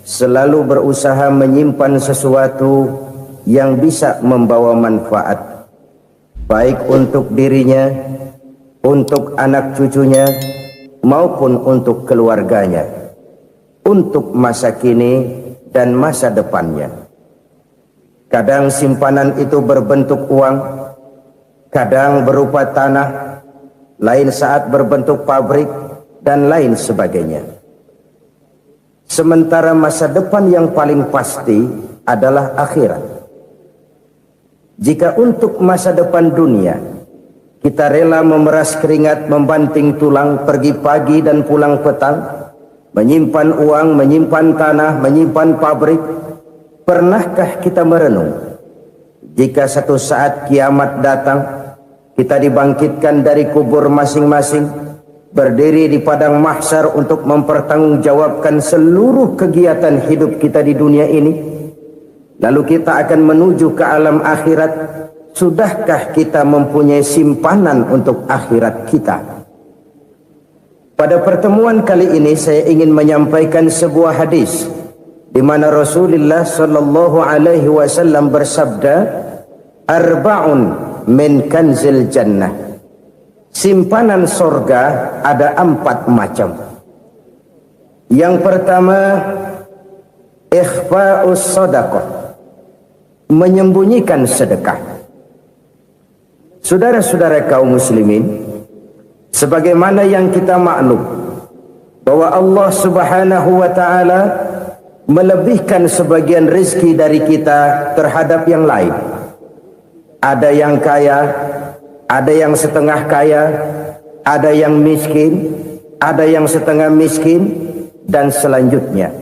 selalu berusaha menyimpan sesuatu yang bisa membawa manfaat, baik untuk dirinya, untuk anak cucunya, maupun untuk keluarganya, untuk masa kini dan masa depannya. Kadang simpanan itu berbentuk uang, kadang berupa tanah, lain saat berbentuk pabrik, dan lain sebagainya. Sementara masa depan yang paling pasti adalah akhirat. Jika untuk masa depan dunia kita rela memeras keringat, membanting tulang, pergi pagi dan pulang petang, menyimpan uang, menyimpan tanah, menyimpan pabrik, pernahkah kita merenung jika satu saat kiamat datang, kita dibangkitkan dari kubur masing-masing, berdiri di padang mahsyar untuk mempertanggungjawabkan seluruh kegiatan hidup kita di dunia ini, lalu kita akan menuju ke alam akhirat. Sudahkah kita mempunyai simpanan untuk akhirat kita? Pada pertemuan kali ini saya ingin menyampaikan sebuah hadis di mana Rasulullah sallallahu alaihi wasallam bersabda, "Arba'un min kanzil jannah." Simpanan sorga ada 4 macam. Yang pertama, ikhfa'us sadaqah, menyembunyikan sedekah. Saudara-saudara kaum muslimin, sebagaimana yang kita maklum bahwa Allah Subhanahu wa taala melebihkan sebagian rezeki dari kita terhadap yang lain. Ada yang kaya, ada yang setengah kaya, ada yang miskin, ada yang setengah miskin, dan selanjutnya.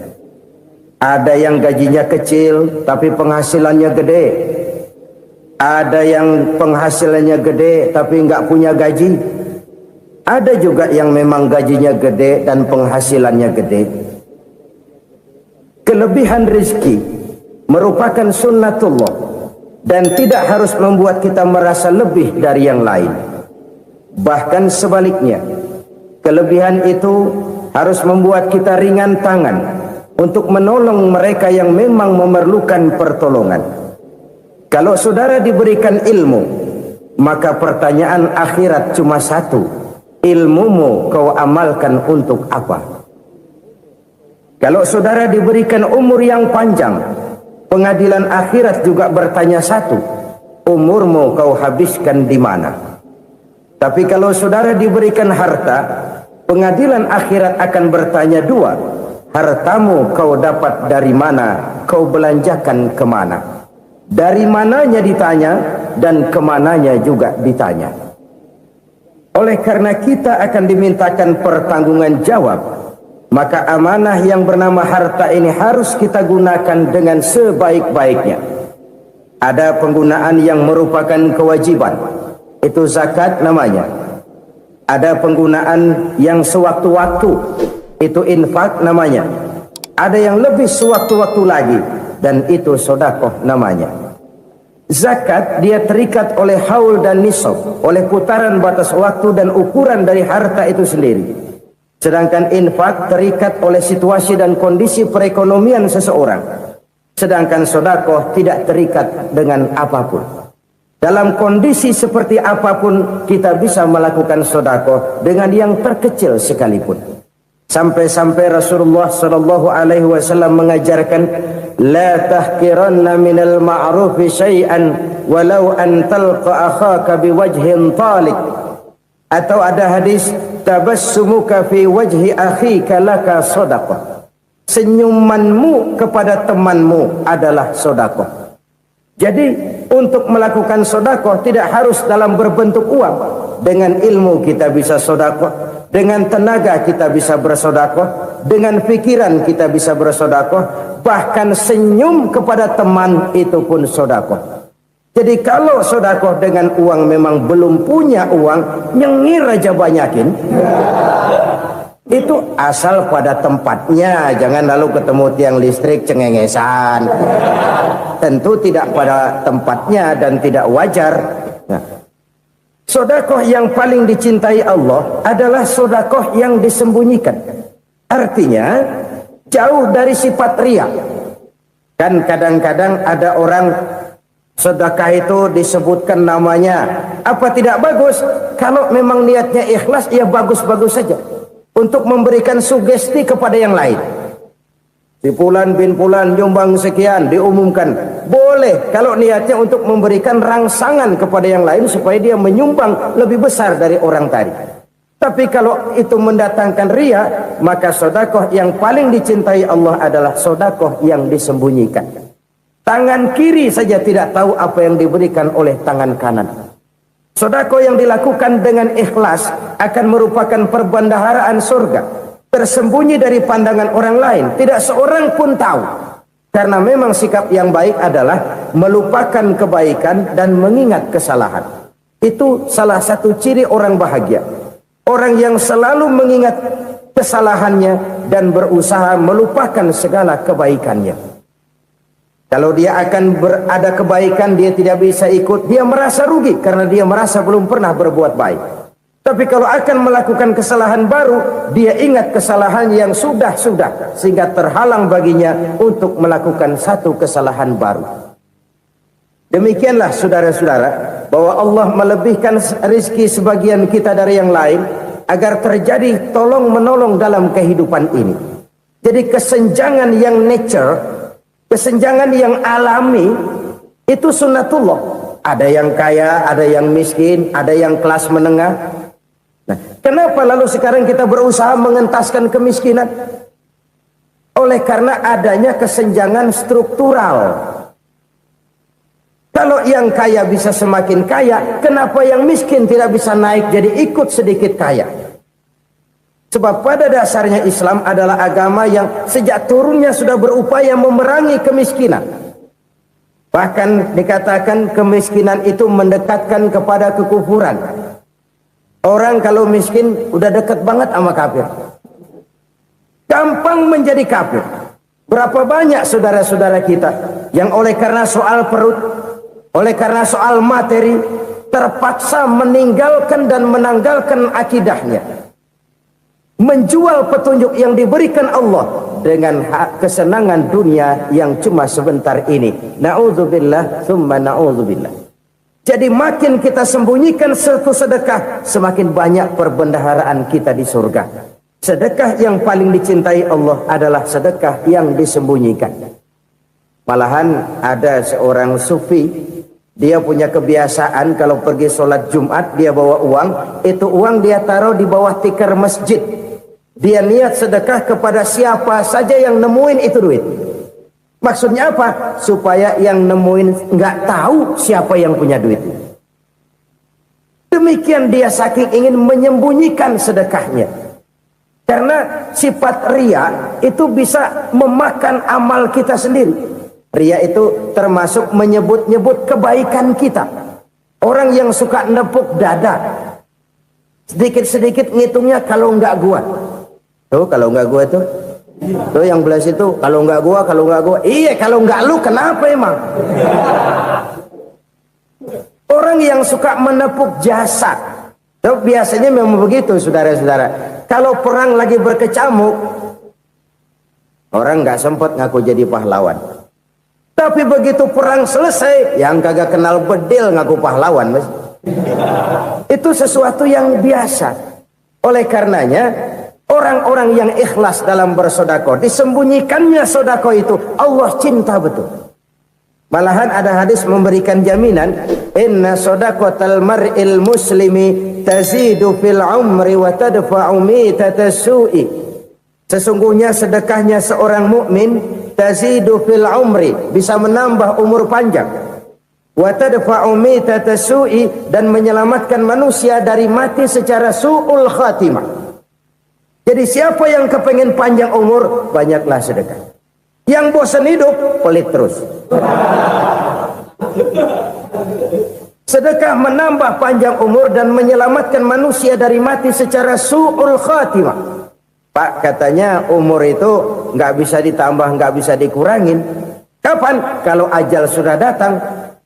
Ada yang gajinya kecil tapi penghasilannya gede. Ada yang penghasilannya gede tapi nggak punya gaji. Ada juga yang memang gajinya gede dan penghasilannya gede. Kelebihan rezeki merupakan sunnatullah dan tidak harus membuat kita merasa lebih dari yang lain. Bahkan sebaliknya, kelebihan itu harus membuat kita ringan tangan untuk menolong mereka yang memang memerlukan pertolongan. Kalau saudara diberikan ilmu, maka pertanyaan akhirat cuma satu: ilmumu kau amalkan untuk apa? Kalau saudara diberikan umur yang panjang, pengadilan akhirat juga bertanya satu: umurmu kau habiskan di mana? Tapi kalau saudara diberikan harta, pengadilan akhirat akan bertanya dua: hartamu kau dapat dari mana? Kau belanjakan kemana? Dari mananya ditanya dan kemananya juga ditanya. Oleh karena kita akan dimintakan pertanggungan jawab, maka amanah yang bernama harta ini harus kita gunakan dengan sebaik-baiknya. Ada penggunaan yang merupakan kewajiban, itu zakat namanya. Ada penggunaan yang sewaktu-waktu, itu infak namanya. Ada yang lebih sewaktu-waktu lagi, dan itu sedekah namanya. Zakat dia terikat oleh haul dan nisab, oleh putaran batas waktu dan ukuran dari harta itu sendiri. Sedangkan infak terikat oleh situasi dan kondisi perekonomian seseorang. Sedangkan sedekah tidak terikat dengan apapun. Dalam kondisi seperti apapun kita bisa melakukan sedekah dengan yang terkecil sekalipun. Sampai-sampai Rasulullah sallallahu alaihi wasallam mengajarkan, la tahqiranna minal ma'rufi syai'an walau an talqa akhaka biwajhin talik. Atau ada hadis, tabassumuka fi wajhi akhika laka shadaqah. Senyumanmu kepada temanmu adalah sedekah. Jadi untuk melakukan sedekah tidak harus dalam berbentuk uang. Dengan ilmu kita bisa sedekah, dengan tenaga kita bisa bersedekah, dengan pikiran kita bisa bersedekah, bahkan senyum kepada teman itu pun sedekah. Jadi kalau sedekah dengan uang memang belum punya uang, nyengir aja banyakin. Itu asal pada tempatnya, jangan lalu ketemu tiang listrik cengengesan. Tentu tidak pada tempatnya dan tidak wajar. Nah, sedekah yang paling dicintai Allah adalah sedekah yang disembunyikan. Artinya, jauh dari sifat riya. Kan kadang-kadang ada orang sedekah itu disebutkan namanya, apa tidak bagus? Kalau memang niatnya ikhlas, ya bagus-bagus saja untuk memberikan sugesti kepada yang lain. Si Fulan bin Fulan nyumbang sekian, diumumkan. Boleh kalau niatnya untuk memberikan rangsangan kepada yang lain supaya dia menyumbang lebih besar dari orang tadi. Tapi kalau itu mendatangkan riya, maka sedekah yang paling dicintai Allah adalah sedekah yang disembunyikan. Tangan kiri saja tidak tahu apa yang diberikan oleh tangan kanan. Sedekah yang dilakukan dengan ikhlas akan merupakan perbendaharaan surga, tersembunyi dari pandangan orang lain, tidak seorang pun tahu. Karena memang sikap yang baik adalah melupakan kebaikan dan mengingat kesalahan. Itu salah satu ciri orang bahagia. Orang yang selalu mengingat kesalahannya dan berusaha melupakan segala kebaikannya. Kalau dia akan berada kebaikan, dia tidak bisa ikut, dia merasa rugi karena dia merasa belum pernah berbuat baik. Tapi kalau akan melakukan kesalahan baru, dia ingat kesalahan yang sudah-sudah, sehingga terhalang baginya untuk melakukan satu kesalahan baru. Demikianlah saudara-saudara, bahwa Allah melebihkan rizki sebagian kita dari yang lain, agar terjadi tolong-menolong dalam kehidupan ini. Jadi kesenjangan yang nature, kesenjangan yang alami, itu sunnatullah. Ada yang kaya, ada yang miskin, ada yang kelas menengah. Nah, kenapa lalu sekarang kita berusaha mengentaskan kemiskinan? Oleh karena adanya kesenjangan struktural. Kalau yang kaya bisa semakin kaya, kenapa yang miskin tidak bisa naik jadi ikut sedikit kaya? Sebab pada dasarnya Islam adalah agama yang sejak turunnya sudah berupaya memerangi kemiskinan. Bahkan dikatakan kemiskinan itu mendekatkan kepada kekufuran. Orang kalau miskin udah dekat banget sama kafir. Gampang menjadi kafir. Berapa banyak saudara-saudara kita yang oleh karena soal perut, oleh karena soal materi, terpaksa meninggalkan dan menanggalkan akidahnya. Menjual petunjuk yang diberikan Allah dengan kesenangan dunia yang cuma sebentar ini. Na'udzubillah, thumma na'udzubillah. Jadi makin kita sembunyikan satu sedekah, semakin banyak perbendaharaan kita di surga. Sedekah yang paling dicintai Allah adalah sedekah yang disembunyikan. Malahan ada seorang sufi, dia punya kebiasaan kalau pergi sholat Jumat dia bawa uang, itu uang dia taruh di bawah tikar masjid. Dia niat sedekah kepada siapa saja yang nemuin itu duit. Maksudnya apa? Supaya yang nemuin nggak tahu siapa yang punya duit. Demikian dia saking ingin menyembunyikan sedekahnya. Karena sifat riya itu bisa memakan amal kita sendiri. Riya itu termasuk menyebut-nyebut kebaikan kita. Orang yang suka nepuk dada, sedikit-sedikit ngitungnya kalau nggak gua. Tuh kalau nggak gua tuh. Tuh yang belah situ, kalau nggak gua. Iya, kalau nggak lu kenapa emang? Orang yang suka menepuk jasad, tuh biasanya memang begitu, saudara-saudara. Kalau perang lagi berkecamuk, orang nggak sempat ngaku jadi pahlawan. Tapi begitu perang selesai, yang kagak kenal bedil ngaku pahlawan, mas. Itu sesuatu yang biasa. Oleh karenanya, orang-orang yang ikhlas dalam bersedekah, disembunyikannya sedekah itu, Allah cinta betul. Malahan ada hadis memberikan jaminan, inna sedaqatal mar'il muslimi tazidu fil umri wa tadfa'u mitatas su'i. Sesungguhnya sedekahnya seorang mukmin tazidu fil umri, bisa menambah umur panjang. Wa tadfa'u mitatas su'i, dan menyelamatkan manusia dari mati secara su'ul khatimah. Jadi siapa yang kepengen panjang umur, banyaklah sedekah. Yang bosan hidup, pelit terus. Sedekah menambah panjang umur dan menyelamatkan manusia dari mati secara su'ul khatimah. Pak, katanya umur itu nggak bisa ditambah, nggak bisa dikurangin. Kapan? Kalau ajal sudah datang.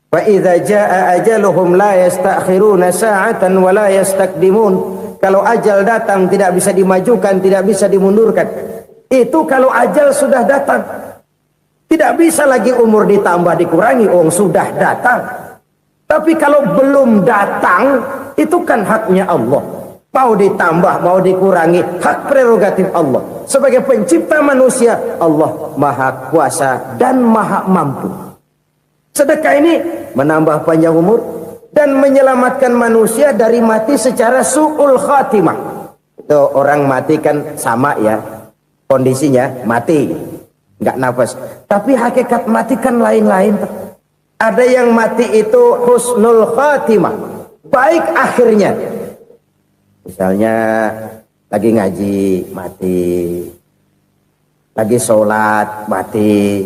Fa idza jaa ajaluhum la yastakhiruna sa'atan wa la yastaqdimun. Kalau ajal datang tidak bisa dimajukan, tidak bisa dimundurkan. Itu kalau ajal sudah datang. Tidak bisa lagi umur ditambah dikurangi, sudah datang. Tapi kalau belum datang, itu kan haknya Allah. Mau ditambah, mau dikurangi, hak prerogatif Allah. Sebagai pencipta manusia, Allah maha kuasa dan maha mampu. Sedekah ini menambah panjang umur dan menyelamatkan manusia dari mati secara su'ul khatimah. Itu orang mati kan sama ya, kondisinya mati, nggak nafas. Tapi hakikat mati kan lain-lain. Ada yang mati itu husnul khatimah, baik akhirnya. Misalnya lagi ngaji mati, lagi sholat mati,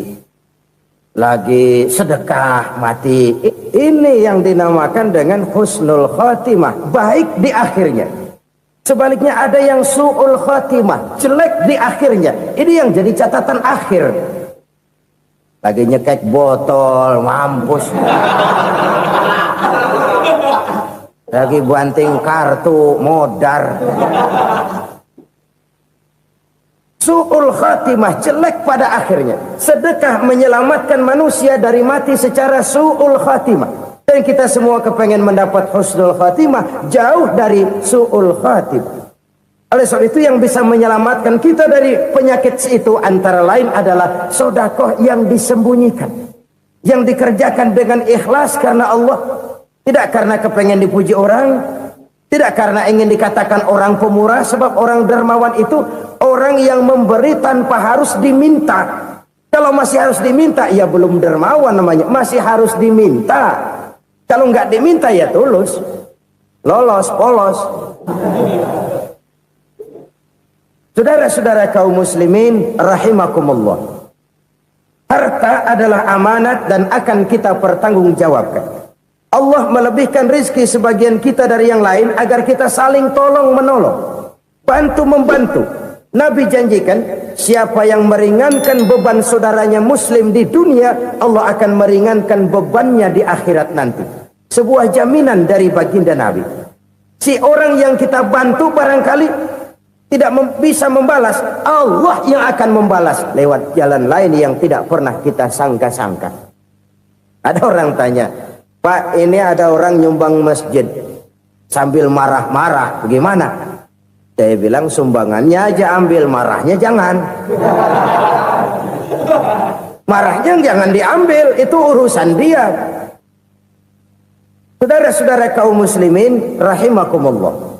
lagi sedekah mati. Ini yang dinamakan dengan husnul khatimah, baik di akhirnya. Sebaliknya ada yang su'ul khatimah, jelek di akhirnya. Ini yang jadi catatan akhir. Lagi nyekek botol, mampus. Lagi banting kartu, modar. Su'ul khatimah, jelek pada akhirnya. Sedekah menyelamatkan manusia dari mati secara su'ul khatimah. Dan kita semua kepengen mendapat husnul khatimah, jauh dari su'ul khatimah. Oleh sebab itu yang bisa menyelamatkan kita dari penyakit itu antara lain adalah sedekah yang disembunyikan, yang dikerjakan dengan ikhlas karena Allah. Tidak karena kepengen dipuji orang, tidak karena ingin dikatakan orang pemurah, sebab orang dermawan itu orang yang memberi tanpa harus diminta. Kalau masih harus diminta, ya belum dermawan namanya, masih harus diminta. Kalau nggak diminta ya tulus, lolos, polos. Saudara-saudara kaum muslimin rahimakumullah. Harta adalah amanat dan akan kita pertanggungjawabkan. Allah melebihkan rizki sebagian kita dari yang lain agar kita saling tolong menolong, bantu membantu. Nabi janjikan siapa yang meringankan beban saudaranya muslim di dunia, Allah akan meringankan bebannya di akhirat nanti. Sebuah jaminan dari baginda Nabi. Si orang yang kita bantu barangkali tidak bisa membalas, Allah yang akan membalas lewat jalan lain yang tidak pernah kita sangka-sangka. Ada orang tanya, Pak, ini ada orang nyumbang masjid sambil marah-marah, bagaimana? Saya bilang sumbangannya aja ambil, marahnya jangan. Marahnya jangan diambil, itu urusan dia. Saudara-saudara kaum muslimin rahimakumullah.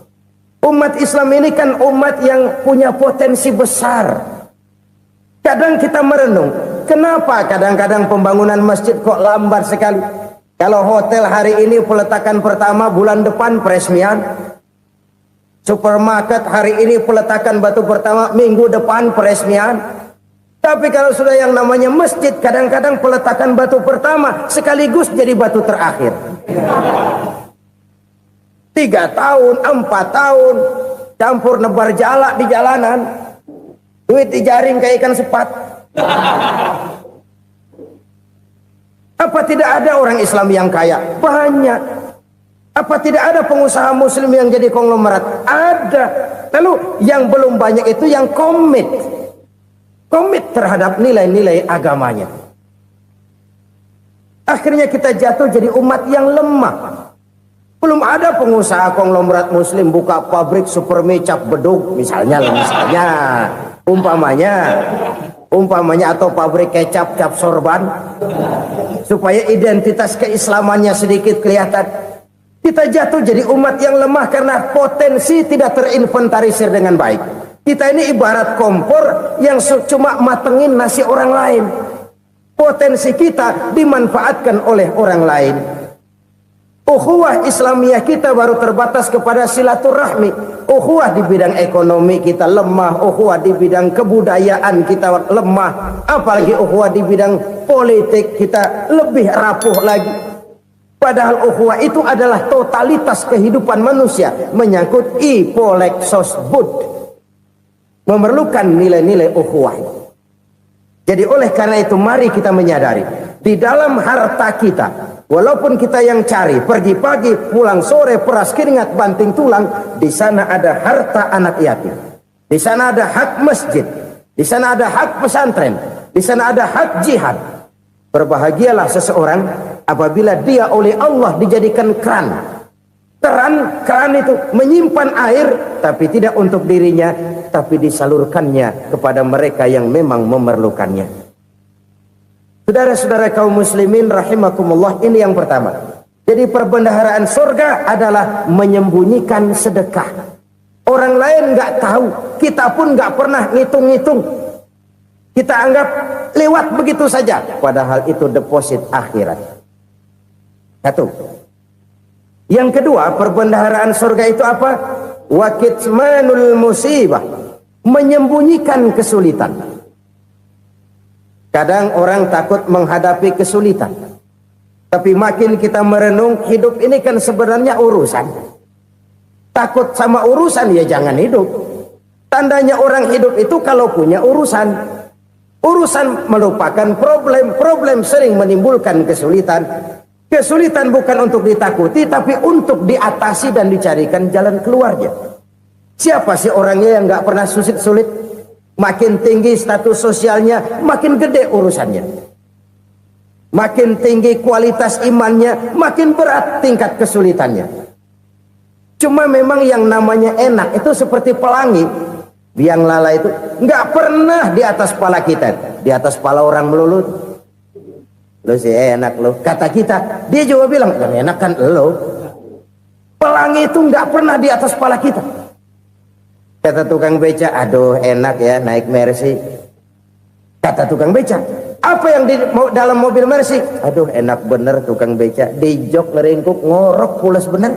Umat Islam ini kan umat yang punya potensi besar. Kadang kita merenung, kenapa kadang-kadang pembangunan masjid kok lambat sekali? Kalau hotel hari ini peletakan pertama, bulan depan peresmian. Supermarket hari ini peletakan batu pertama, minggu depan peresmian. Tapi kalau sudah yang namanya masjid, kadang-kadang peletakan batu pertama sekaligus jadi batu terakhir. 3 tahun, 4 tahun, campur nebar jalak di jalanan, duit dijaring kayak ikan sepat. Apa tidak ada orang Islam yang kaya? Banyak. Apa tidak ada pengusaha muslim yang jadi konglomerat? Ada. Lalu yang belum banyak itu yang komit terhadap nilai-nilai agamanya. Akhirnya kita jatuh jadi umat yang lemah. Belum ada pengusaha konglomerat muslim buka pabrik supermi cap beduk misalnya umpamanya atau pabrik kecap cap sorban supaya identitas keislamannya sedikit kelihatan. Kita jatuh jadi umat yang lemah karena potensi tidak terinventarisir dengan baik. Kita ini ibarat kompor yang cuma matengin nasi orang lain. Potensi kita dimanfaatkan oleh orang lain. Ukhuwah Islamiyah kita baru terbatas kepada silaturahmi. Ukhuwah di bidang ekonomi kita lemah, ukhuwah di bidang kebudayaan kita lemah, apalagi ukhuwah di bidang politik kita lebih rapuh lagi. Padahal ukhuwah itu adalah totalitas kehidupan manusia, menyangkut ipolek sosbud, memerlukan nilai-nilai ukhuwah. Jadi oleh karena itu mari kita menyadari di dalam harta kita, walaupun kita yang cari, pergi pagi, pulang sore, peras keringat, banting tulang, di sana ada harta anak yatim. Di sana ada hak masjid. Di sana ada hak pesantren, di sana ada hak jihad. Berbahagialah seseorang apabila dia oleh Allah dijadikan keran. Keran itu menyimpan air, tapi tidak untuk dirinya, tapi disalurkannya kepada mereka yang memang memerlukannya. Saudara-saudara kaum muslimin rahimakumullah, ini yang pertama. Jadi perbendaharaan surga adalah menyembunyikan sedekah. Orang lain nggak tahu, kita pun nggak pernah ngitung-ngitung. Kita anggap lewat begitu saja, padahal itu deposit akhirat. Satu. Yang kedua, perbendaharaan surga itu apa? Wa kitmanul musibah, menyembunyikan kesulitan. Kadang orang takut menghadapi kesulitan. Tapi makin kita merenung, hidup ini kan sebenarnya urusan. Takut sama urusan, ya jangan hidup. Tandanya orang hidup itu kalau punya urusan. Urusan melupakan problem. Problem sering menimbulkan kesulitan. Kesulitan bukan untuk ditakuti, tapi untuk diatasi dan dicarikan jalan keluarnya. Siapa sih orangnya yang gak pernah sulit-sulit? Makin tinggi status sosialnya, makin gede urusannya. Makin tinggi kualitas imannya, makin berat tingkat kesulitannya. Cuma memang yang namanya enak itu seperti pelangi. Biang lala itu nggak pernah di atas kepala kita, di atas kepala orang melulu. Lo sih enak lo, kata kita. Dia juga bilang, yang enak kan lo. Pelangi itu nggak pernah di atas kepala kita. Kata tukang beca, aduh enak ya naik Mercy. Kata tukang beca, apa yang di dalam mobil Mercy? Aduh enak bener tukang beca, di jok ngeringkuk ngorok pulas bener.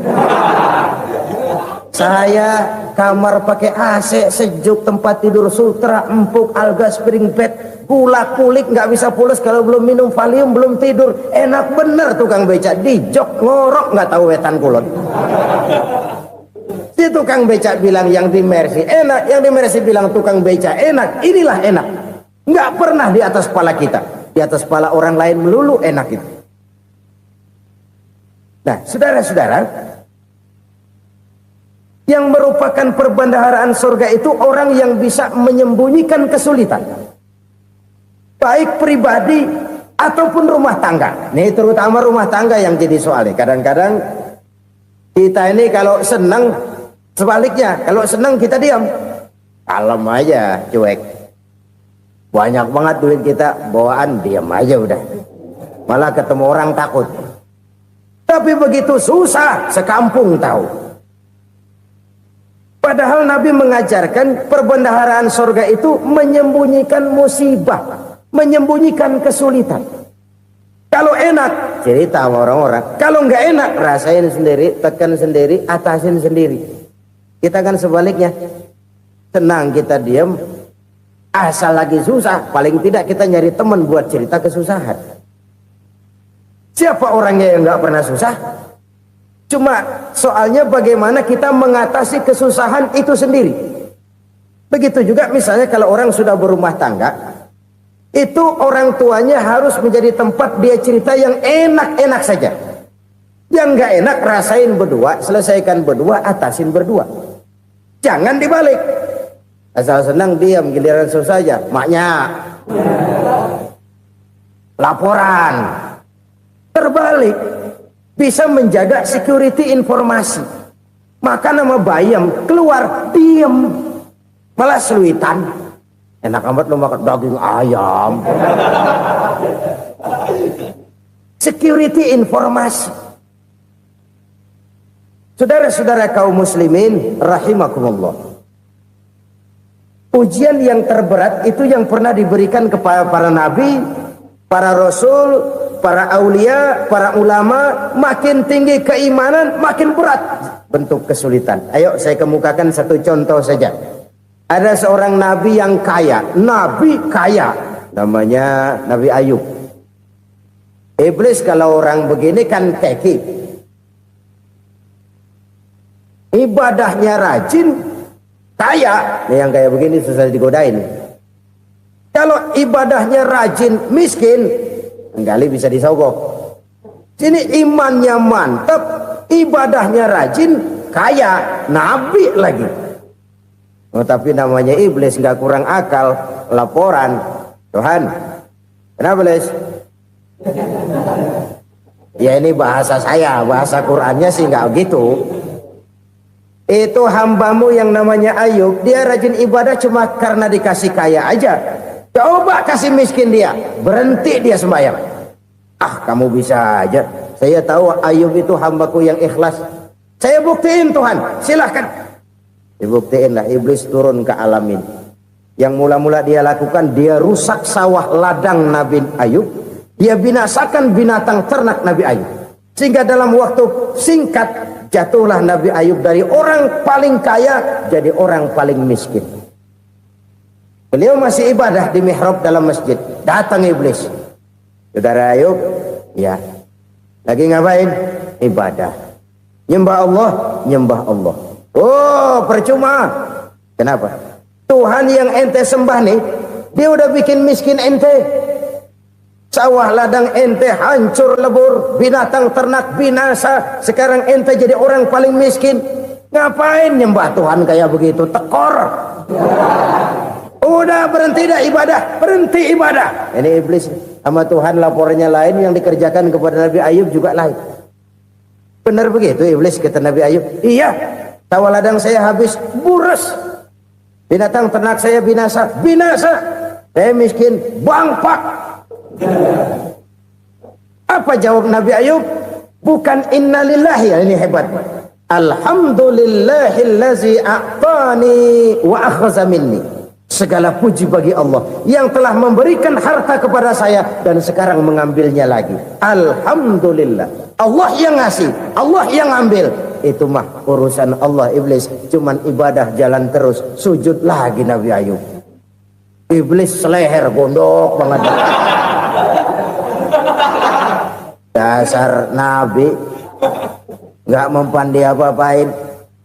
Saya kamar pakai AC sejuk, tempat tidur sutra empuk, alga spring bed, gula kulik nggak bisa pulas kalau belum minum Valium, belum tidur. Enak bener tukang beca, di jok ngorok nggak tahu wetan kulon. Si tukang beca bilang yang di Mercy enak, yang di Mercy bilang tukang beca enak. Inilah enak. Nggak pernah di atas kepala kita, di atas kepala orang lain melulu enak itu. Nah, saudara-saudara, yang merupakan perbendaharaan surga itu orang yang bisa menyembunyikan kesulitan, baik pribadi ataupun rumah tangga. Nih terutama rumah tangga yang jadi soalnya. Kadang-kadang kita ini kalau senang, sebaliknya kalau senang kita diam, kalem aja, cuek. Banyak banget duit kita, bawaan diam aja udah. Malah ketemu orang takut. Tapi begitu susah, sekampung tahu. Padahal Nabi mengajarkan perbendaharaan surga itu menyembunyikan musibah, menyembunyikan kesulitan. Kalau enak, cerita sama orang-orang. Kalau nggak enak, rasain sendiri, tekan sendiri, atasin sendiri. Kita kan sebaliknya. Senang kita diam, asal lagi susah, paling tidak kita nyari teman buat cerita kesusahan. Siapa orangnya yang nggak pernah susah? Cuma soalnya bagaimana kita mengatasi kesusahan itu sendiri. Begitu juga misalnya kalau orang sudah berumah tangga, itu orang tuanya harus menjadi tempat dia cerita yang enak-enak saja. Yang nggak enak rasain berdua, selesaikan berdua, atasin berdua. Jangan dibalik. Asal senang diam, giliran susah aja. Maknya laporan. Terbalik, bisa menjaga security informasi. Maka nama bayam keluar diam, malah seluitan. Enak amat lo makan daging ayam. Security informasi. Saudara-saudara kaum muslimin rahimakumullah. Ujian yang terberat itu yang pernah diberikan kepada para nabi, para rasul, para aulia, para ulama. Makin tinggi keimanan, makin berat bentuk kesulitan. Ayo saya kemukakan satu contoh saja. Ada seorang nabi yang kaya, nabi kaya, namanya Nabi Ayub. Iblis kalau orang begini kan keki, ibadahnya rajin, kaya. Nih yang kayak begini susah digodain. Kalau ibadahnya rajin, miskin, kali bisa disogok. Sini imannya mantap, ibadahnya rajin, kaya, nabi lagi. tapi namanya iblis, nggak kurang akal. Laporan, Tuhan, kenapa Les? Ya ini bahasa saya, bahasa Qurannya sih nggak gitu. Itu hambamu yang namanya Ayub, dia rajin ibadah cuma karena dikasih kaya aja. Coba kasih miskin dia, berhenti dia sembahyang. Ah, kamu bisa aja. Saya tahu Ayub itu hambaku yang ikhlas. Saya buktiin Tuhan, silahkan. Dibuktiin lah, iblis turun ke alam ini. Yang mula-mula dia lakukan, dia rusak sawah ladang Nabi Ayub. Dia binasakan binatang ternak Nabi Ayub. Sehingga dalam waktu singkat, jatuhlah Nabi Ayub dari orang paling kaya jadi orang paling miskin. Beliau masih ibadah di mihrab dalam masjid. Datang iblis. Saudara Ayub, ya, lagi ngapain? Ibadah. Nyembah Allah, nyembah Allah. Oh, percuma. Kenapa? Tuhan yang ente sembah nih, dia udah bikin miskin ente. Sawah ladang ente hancur lebur, binatang ternak binasa. Sekarang ente jadi orang paling miskin. Ngapain nyembah Tuhan kayak begitu? Tekor. Udah berhenti dah ibadah, berhenti ibadah. Ini iblis sama Tuhan laporannya lain, yang dikerjakan kepada Nabi Ayub juga lain. Benar begitu iblis kata Nabi Ayub? Iya, sawah ladang saya habis, buras. Binatang ternak saya binasa, binasa. Saya miskin, bangpak. Apa jawab Nabi Ayub? Bukan innalillahi, ini hebat. Alhamdulillahillazi a'tani wa akhza minni. Segala puji bagi Allah yang telah memberikan harta kepada saya dan sekarang mengambilnya lagi. Alhamdulillah. Allah yang ngasih, Allah yang ambil. Itu mah urusan Allah. Iblis cuman ibadah jalan terus, sujud lagi Nabi Ayub. Iblis seleher gondok banget. Dasar Nabi nggak mempan dia apa-apain.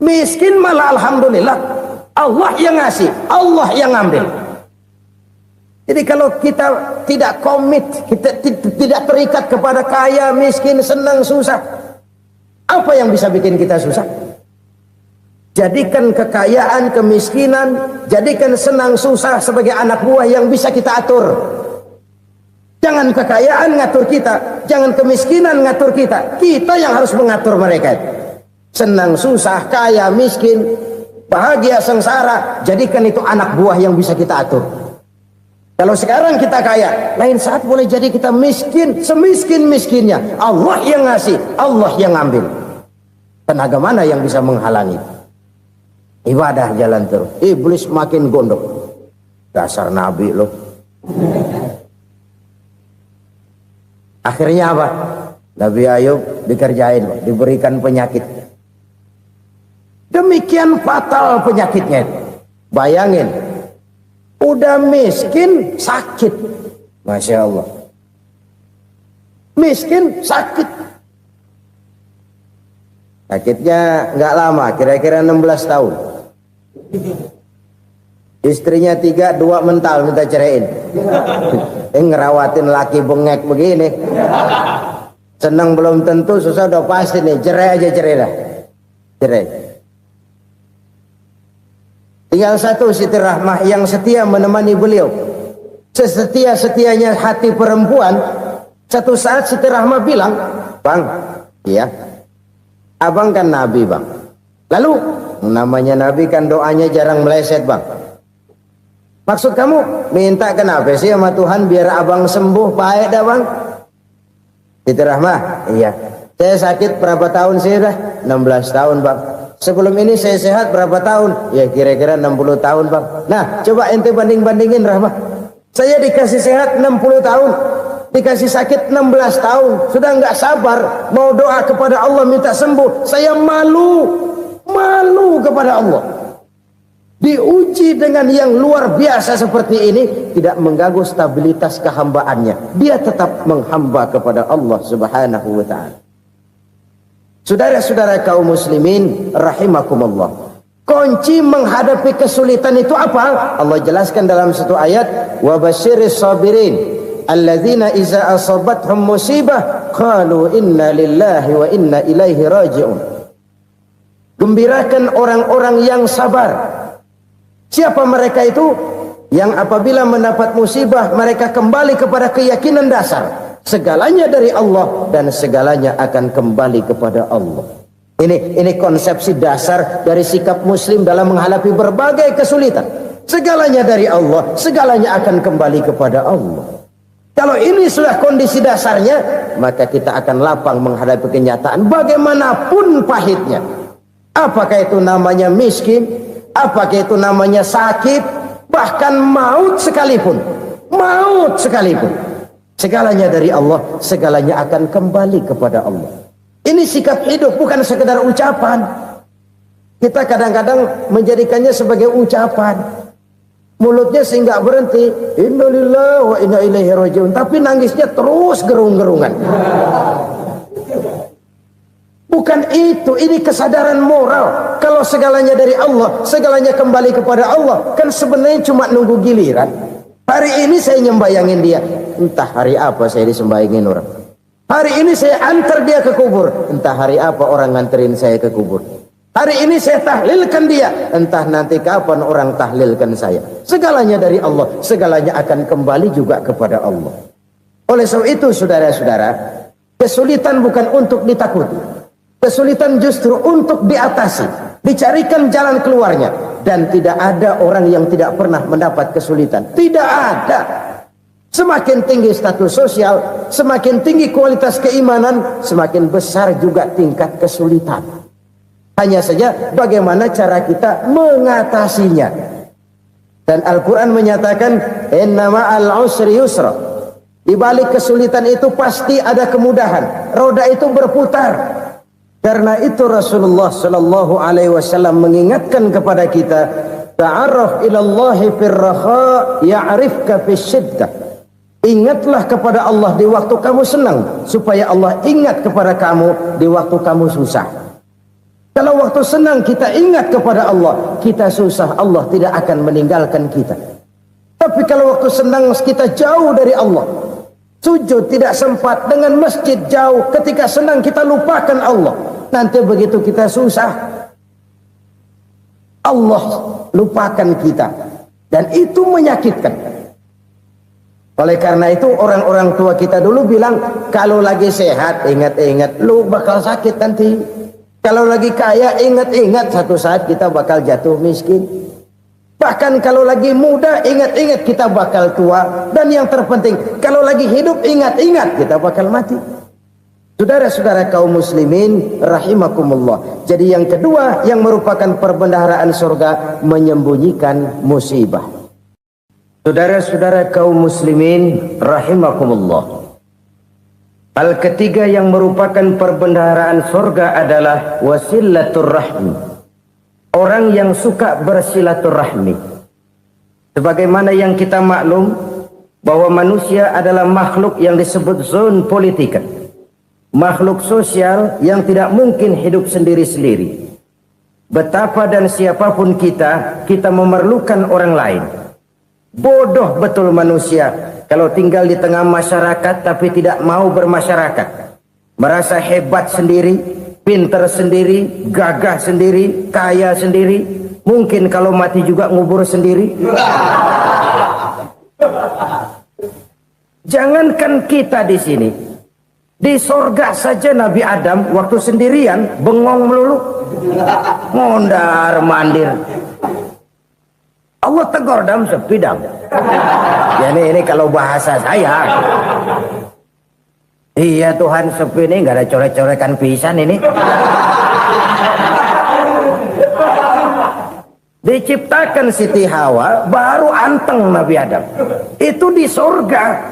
Miskin malah alhamdulillah. Allah yang ngasih, Allah yang ambil. Jadi kalau kita tidak komit, kita tidak terikat kepada kaya, miskin, senang, susah, apa yang bisa bikin kita susah? Jadikan kekayaan, kemiskinan, jadikan senang, susah sebagai anak buah yang bisa kita atur. Jangan kekayaan ngatur kita, jangan kemiskinan ngatur kita. Kita yang harus mengatur mereka. Senang, susah, kaya, miskin, bahagia, sengsara, jadikan itu anak buah yang bisa kita atur. Kalau sekarang kita kaya, lain saat boleh jadi kita miskin, semiskin-miskinnya. Allah yang ngasih, Allah yang ambil. Tenaga mana yang bisa menghalangi? Ibadah jalan terus. Iblis makin gondok. Dasar Nabi loh. Akhirnya apa? Nabi Ayub dikerjain, diberikan penyakit. Demikian fatal penyakitnya. Bayangin, udah miskin sakit. Masya Allah. Miskin sakit. Sakitnya nggak lama, kira-kira 16 tahun. Istrinya 3, 2 mental minta ceraiin. Ngerawatin laki bengek begini. Senang belum tentu, susah udah pasti nih. Cerai aja, cerai dah. Cerai. Tinggal satu Siti Rahmah yang setia menemani beliau. Sesetia-setianya hati perempuan. Satu saat Siti Rahmah bilang, "Bang, iya, abang kan Nabi, Bang. Lalu, namanya Nabi kan doanya jarang meleset, Bang. Maksud kamu minta kenapa sih sama Tuhan biar abang sembuh baik dah, Bang?" Siti Rahmah, iya. Saya sakit berapa tahun sih dah? 16 tahun, Bang. Sebelum ini saya sehat berapa tahun? Ya kira-kira 60 tahun, Bang. Nah, coba ente banding-bandingin, Rahmah. Saya dikasih sehat 60 tahun, dikasih sakit 16 tahun. Sudah nggak sabar mau doa kepada Allah minta sembuh. Saya malu kepada Allah. Diuji dengan yang luar biasa seperti ini, tidak mengganggu stabilitas kehambaannya. Dia tetap menghamba kepada Allah Subhanahu wa ta'ala. Saudara-saudara kaum muslimin rahimakumullah. Kunci menghadapi kesulitan itu apa? Allah jelaskan dalam satu ayat, wa basyiris sabirin alladzina iza asabathum musibah qalu inna lillahi wa inna ilaihi raji'un. Gembirakan orang-orang yang sabar Siapa mereka itu? Yang apabila mendapat musibah mereka kembali kepada keyakinan dasar, segalanya dari Allah dan segalanya akan kembali kepada Allah. Ini konsepsi dasar dari sikap muslim dalam menghadapi berbagai kesulitan. Segalanya dari Allah, segalanya akan kembali kepada Allah. Kalau ini sudah kondisi dasarnya, maka kita akan lapang menghadapi kenyataan bagaimanapun pahitnya. Apakah itu namanya miskin, apakah itu namanya sakit, bahkan maut sekalipun. Maut sekalipun. Segalanya dari Allah, segalanya akan kembali kepada Allah. Ini sikap hidup, bukan sekedar ucapan. Kita kadang-kadang menjadikannya sebagai ucapan. Mulutnya sehingga berhenti, innalillahi wa inna ilaihi rajiun, tapi nangisnya terus gerung-gerungan. Bukan itu, ini kesadaran moral. Kalau segalanya dari Allah, segalanya kembali kepada Allah, kan sebenarnya cuma nunggu giliran. Hari ini saya nyembayangin dia, entah hari apa saya disembayangin orang. Hari ini saya antar dia ke kubur, entah hari apa orang nganterin saya ke kubur. Hari ini saya tahlilkan dia, entah nanti kapan orang tahlilkan saya. Segalanya dari Allah, segalanya akan kembali juga kepada Allah. Oleh sebab itu saudara-saudara, kesulitan bukan untuk ditakuti. Kesulitan justru untuk diatasi, dicarikan jalan keluarnya. Dan tidak ada orang yang tidak pernah mendapat kesulitan. Tidak ada. Semakin tinggi status sosial, semakin tinggi kualitas keimanan, semakin besar juga tingkat kesulitan. Hanya saja bagaimana cara kita mengatasinya. Dan Al-Quran menyatakan, inna ma'al usri yusra. Di balik kesulitan itu pasti ada kemudahan. Roda itu berputar. Karena itu Rasulullah sallallahu alaihi wasallam mengingatkan kepada kita, ta'arraf ilallahi fir raha ya'rifka fis syiddah. Ingatlah kepada Allah di waktu kamu senang, supaya Allah ingat kepada kamu di waktu kamu susah. Kalau waktu senang kita ingat kepada Allah, kita susah, Allah tidak akan meninggalkan kita. Tapi kalau waktu senang kita jauh dari Allah, sujud tidak sempat, dengan masjid jauh, ketika senang kita lupakan Allah. Nanti begitu kita susah, Allah lupakan kita. Dan itu menyakitkan. Oleh karena itu orang-orang tua kita dulu bilang, kalau lagi sehat ingat-ingat lu bakal sakit nanti. Kalau lagi kaya ingat-ingat satu saat kita bakal jatuh miskin. Bahkan kalau lagi muda ingat-ingat kita bakal tua. Dan yang terpenting, kalau lagi hidup ingat-ingat kita bakal mati. Saudara-saudara kaum muslimin rahimakumullah. Jadi yang kedua yang merupakan perbendaharaan surga, menyembunyikan musibah. Saudara-saudara kaum muslimin rahimakumullah. Hal ketiga yang merupakan perbendaharaan surga adalah wasilatur rahmi. Orang yang suka bersilaturahmi. Sebagaimana yang kita maklum bahwa manusia adalah makhluk yang disebut zon politika. Makhluk sosial yang tidak mungkin hidup sendiri-sendiri. Betapa dan siapapun kita memerlukan orang lain. Bodoh betul manusia kalau tinggal di tengah masyarakat tapi tidak mau bermasyarakat. Merasa hebat sendiri, pintar sendiri, gagah sendiri, kaya sendiri. Mungkin kalau mati juga ngubur sendiri. Jangankan kita di sini, di sorga saja Nabi Adam waktu sendirian bengong melulu, mondar mandir. Allah tegur dam sepi dam. Ya ini kalau bahasa saya. Iya Tuhan sepi ini nggak ada coret-corekan pisan ini. Diciptakan Siti Hawa baru anteng Nabi Adam. Itu di sorga.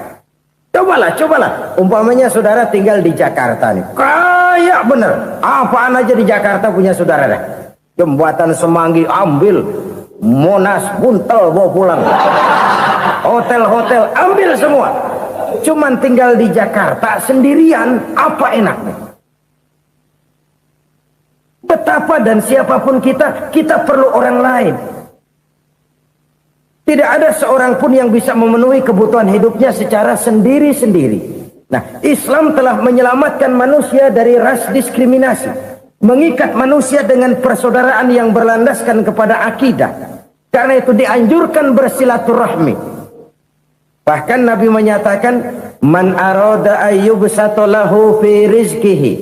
Cobalah. Umpamanya saudara tinggal di Jakarta nih. Kayak bener. Apaan aja di Jakarta punya saudara dah. Jembatan Semanggi ambil. Monas buntel bawa pulang. Hotel-hotel ambil semua. Cuman tinggal di Jakarta sendirian, apa enaknya? Betapa dan siapapun kita perlu orang lain. Tidak ada seorang pun yang bisa memenuhi kebutuhan hidupnya secara sendiri-sendiri. Nah, Islam telah menyelamatkan manusia dari ras diskriminasi. Mengikat manusia dengan persaudaraan yang berlandaskan kepada akidah. Karena itu dianjurkan bersilaturahmi. Bahkan Nabi menyatakan, man arada ayyubsata lahu fi rizqihi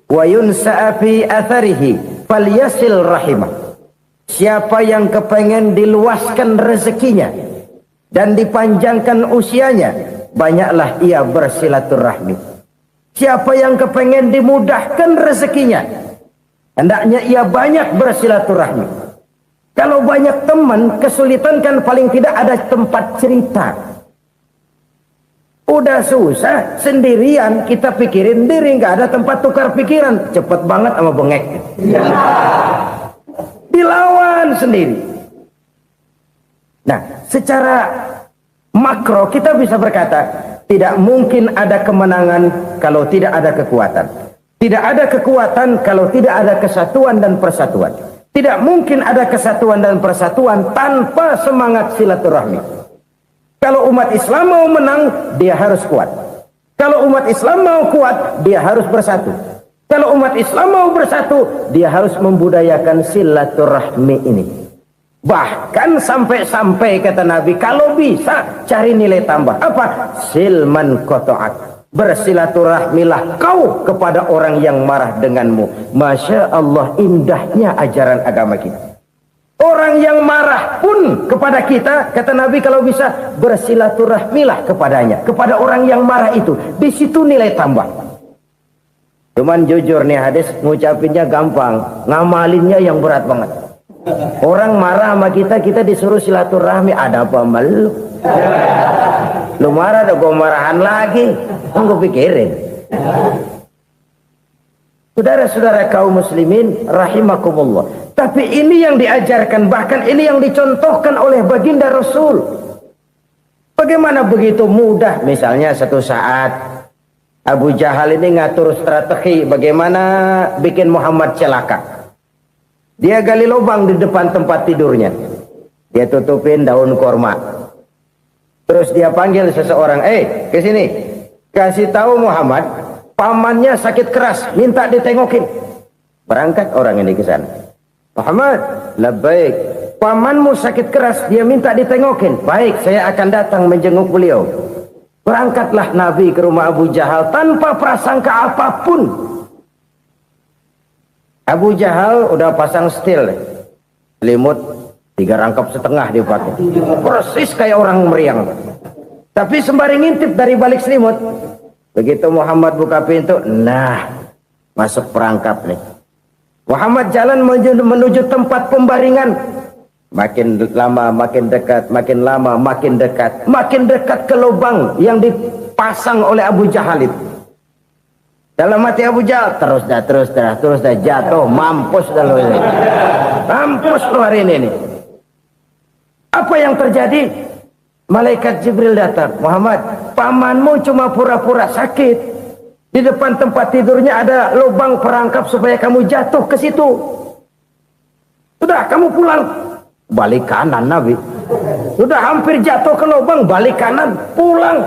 wa yunsa'a fi atharihi falyasil rahimah. Siapa yang kepengen diluaskan rezekinya dan dipanjangkan usianya, banyaklah ia bersilaturahmi. Siapa yang kepengen dimudahkan rezekinya, hendaknya ia banyak bersilaturahmi. Kalau banyak teman, kesulitan kan paling tidak ada tempat cerita. Udah susah sendirian, kita pikirin diri, nggak ada tempat tukar pikiran. Cepet banget sama bengek. Dilawan sendiri. Nah, secara makro kita bisa berkata, tidak mungkin ada kemenangan kalau tidak ada kekuatan. Tidak ada kekuatan kalau tidak ada kesatuan dan persatuan. Tidak mungkin ada kesatuan dan persatuan tanpa semangat silaturahmi. Kalau umat Islam mau menang, dia harus kuat. Kalau umat Islam mau kuat, dia harus bersatu. Kalau umat Islam mau bersatu, dia harus membudayakan silaturahmi ini. Bahkan sampai-sampai kata Nabi, kalau bisa cari nilai tambah. Apa? Silman qata'ak. Bersilaturahmilah kau kepada orang yang marah denganmu. Masya Allah, indahnya ajaran agama kita. Orang yang marah pun kepada kita, kata Nabi, kalau bisa bersilaturahmilah kepadanya, kepada orang yang marah itu. Di situ nilai tambah. Cuman jujur nih hadis, ngucapinnya gampang, ngamalinnya yang berat banget. Orang marah sama kita, kita disuruh silaturahmi, ada apa malu? Lu marah, ada gue marahan lagi, gue pikirin. Saudara-saudara kaum muslimin rahimakumullah. Tapi ini yang diajarkan, bahkan ini yang dicontohkan oleh baginda Rasul. Bagaimana begitu mudah, misalnya satu saat Abu Jahal ini ngatur strategi bagaimana bikin Muhammad celaka. Dia gali lubang di depan tempat tidurnya. Dia tutupin daun korma. Terus dia panggil seseorang, ke sini. Kasih tahu Muhammad, pamannya sakit keras, minta ditengokin. Berangkat orang ini ke sana. Muhammad, labbaik. Pamanmu sakit keras, dia minta ditengokin. Baik, saya akan datang menjenguk beliau. Berangkatlah Nabi ke rumah Abu Jahal tanpa prasangka apapun. Abu Jahal udah pasang setil, selimut 3 rangkap setengah dia pakai, persis kayak orang meriang. Tapi sembari ngintip dari balik selimut, begitu Muhammad buka pintu, nah masuk perangkap nih. Muhammad jalan menuju tempat pembaringan. Makin lama makin dekat, makin lama makin dekat, makin dekat ke lubang yang dipasang oleh Abu Jahal itu. Dalam hati Abu Jahal, terus dah jatuh, mampus dah lo ini. Mampus lo hari ini nih. Apa yang terjadi? Malaikat Jibril datang. Muhammad, pamanmu cuma pura-pura sakit. Di depan tempat tidurnya ada lubang perangkap supaya kamu jatuh ke situ. Sudah, kamu pulang. Balik kanan Nabi. Sudah hampir jatuh ke lubang, balik kanan, pulang.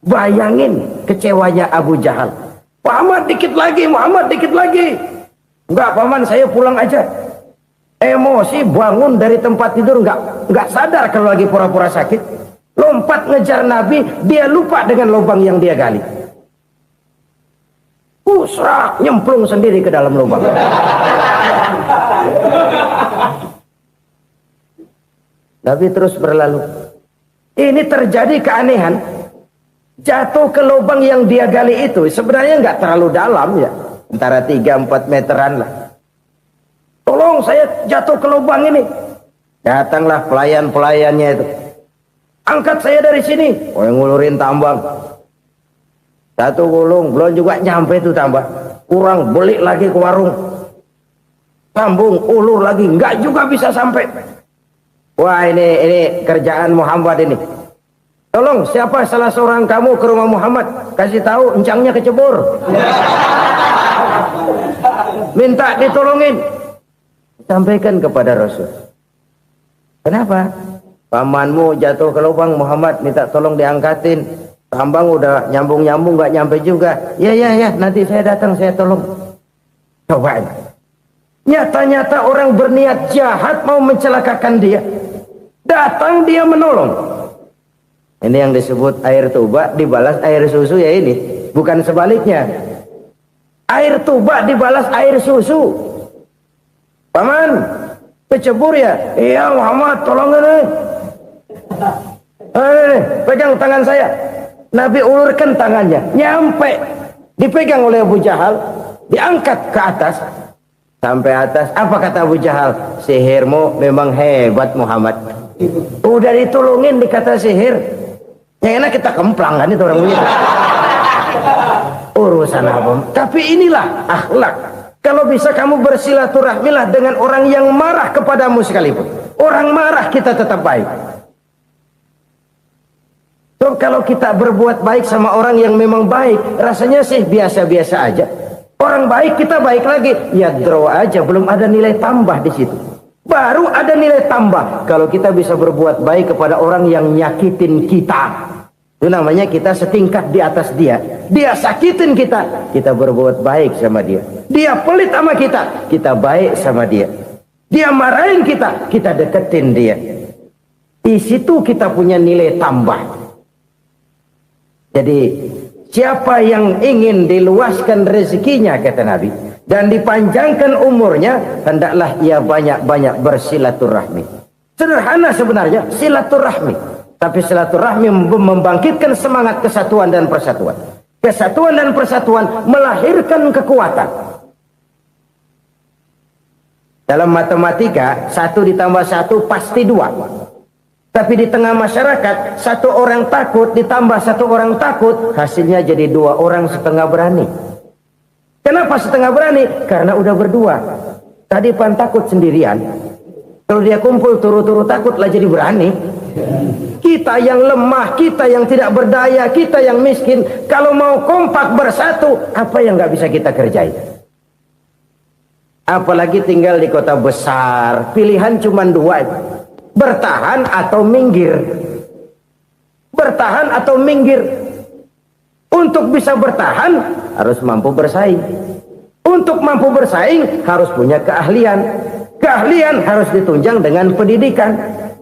Bayangin kecewanya Abu Jahal. Muhammad dikit lagi, Muhammad dikit lagi. Enggak paman, saya pulang aja. Emosi bangun dari tempat tidur, enggak sadar kalau lagi pura-pura sakit. Lompat ngejar Nabi, dia lupa dengan lubang yang dia gali. Serak, nyemplung sendiri ke dalam lubang. Nabi terus berlalu. Ini terjadi keanehan. Jatuh ke lubang yang dia gali itu sebenarnya nggak terlalu dalam ya, antara 3-4 meteran lah. Tolong saya jatuh ke lubang ini. Datanglah pelayan-pelayannya itu. Angkat saya dari sini. Oh, yang ngulurin tambang. Satu gulung, belum juga nyampe itu tambah. Kurang, beli lagi ke warung. Sambung, ulur lagi, nggak juga bisa sampai. Wah, ini kerjaan Muhammad ini. Tolong, siapa salah seorang kamu ke rumah Muhammad? Kasih tahu, encangnya kecebur. Minta ditolongin. Sampaikan kepada Rasul. Kenapa? Pamanmu jatuh ke lubang, Muhammad minta tolong diangkatin. Tambang udah nyambung-nyambung nggak nyampe juga. Ya, nanti saya datang, saya tolong. Coba. Nyata-nyata orang berniat jahat mau mencelakakan dia. Datang dia menolong. Ini yang disebut air tuba dibalas air susu ya ini. Bukan sebaliknya. Air tuba dibalas air susu. Paman, kecebur ya? Iya Muhammad, tolong ini. Pegang tangan saya. Nabi ulurkan tangannya. Nyampe. Dipegang oleh Abu Jahal. Diangkat ke atas. Sampai atas. Apa kata Abu Jahal? Sihirmu memang hebat Muhammad. Udah ditolongin dikata sihir. Yang enak kita kemplang kan itu orang begitu. Urusan apa? Tapi inilah akhlak. Kalau bisa kamu bersilaturahmilah dengan orang yang marah kepadamu sekalipun. Orang marah kita tetap baik. So, kalau kita berbuat baik sama orang yang memang baik, rasanya sih biasa-biasa aja. Orang baik kita baik lagi, ya draw aja, belum ada nilai tambah di situ. Baru ada nilai tambah kalau kita bisa berbuat baik kepada orang yang nyakitin kita. Itu namanya kita setingkat di atas dia. Dia sakitin kita, kita berbuat baik sama dia. Dia pelit sama kita, kita baik sama dia. Dia marahin kita, kita deketin dia. Di situ kita punya nilai tambah. Jadi siapa yang ingin diluaskan rezekinya kata Nabi dan dipanjangkan umurnya, hendaklah ia banyak-banyak bersilaturahmi. Sederhana sebenarnya silaturahmi. Tapi silaturahmi membangkitkan semangat kesatuan dan persatuan. Kesatuan dan persatuan melahirkan kekuatan. Dalam matematika, 1 ditambah 1 pasti 2. Tapi di tengah masyarakat, 1 orang takut ditambah 1 orang takut, hasilnya jadi 2 orang setengah berani. Kenapa setengah berani? Karena udah berdua. Tadi pan takut sendirian. Kalau dia kumpul turu-turu takutlah jadi berani. Kita yang lemah, kita yang tidak berdaya, kita yang miskin, kalau mau kompak bersatu, apa yang nggak bisa kita kerjain? Apalagi tinggal di kota besar, pilihan cuma 2, bertahan atau minggir. Bertahan atau minggir. Untuk bisa bertahan harus mampu bersaing. Untuk mampu bersaing harus punya keahlian. Keahlian harus ditunjang dengan pendidikan.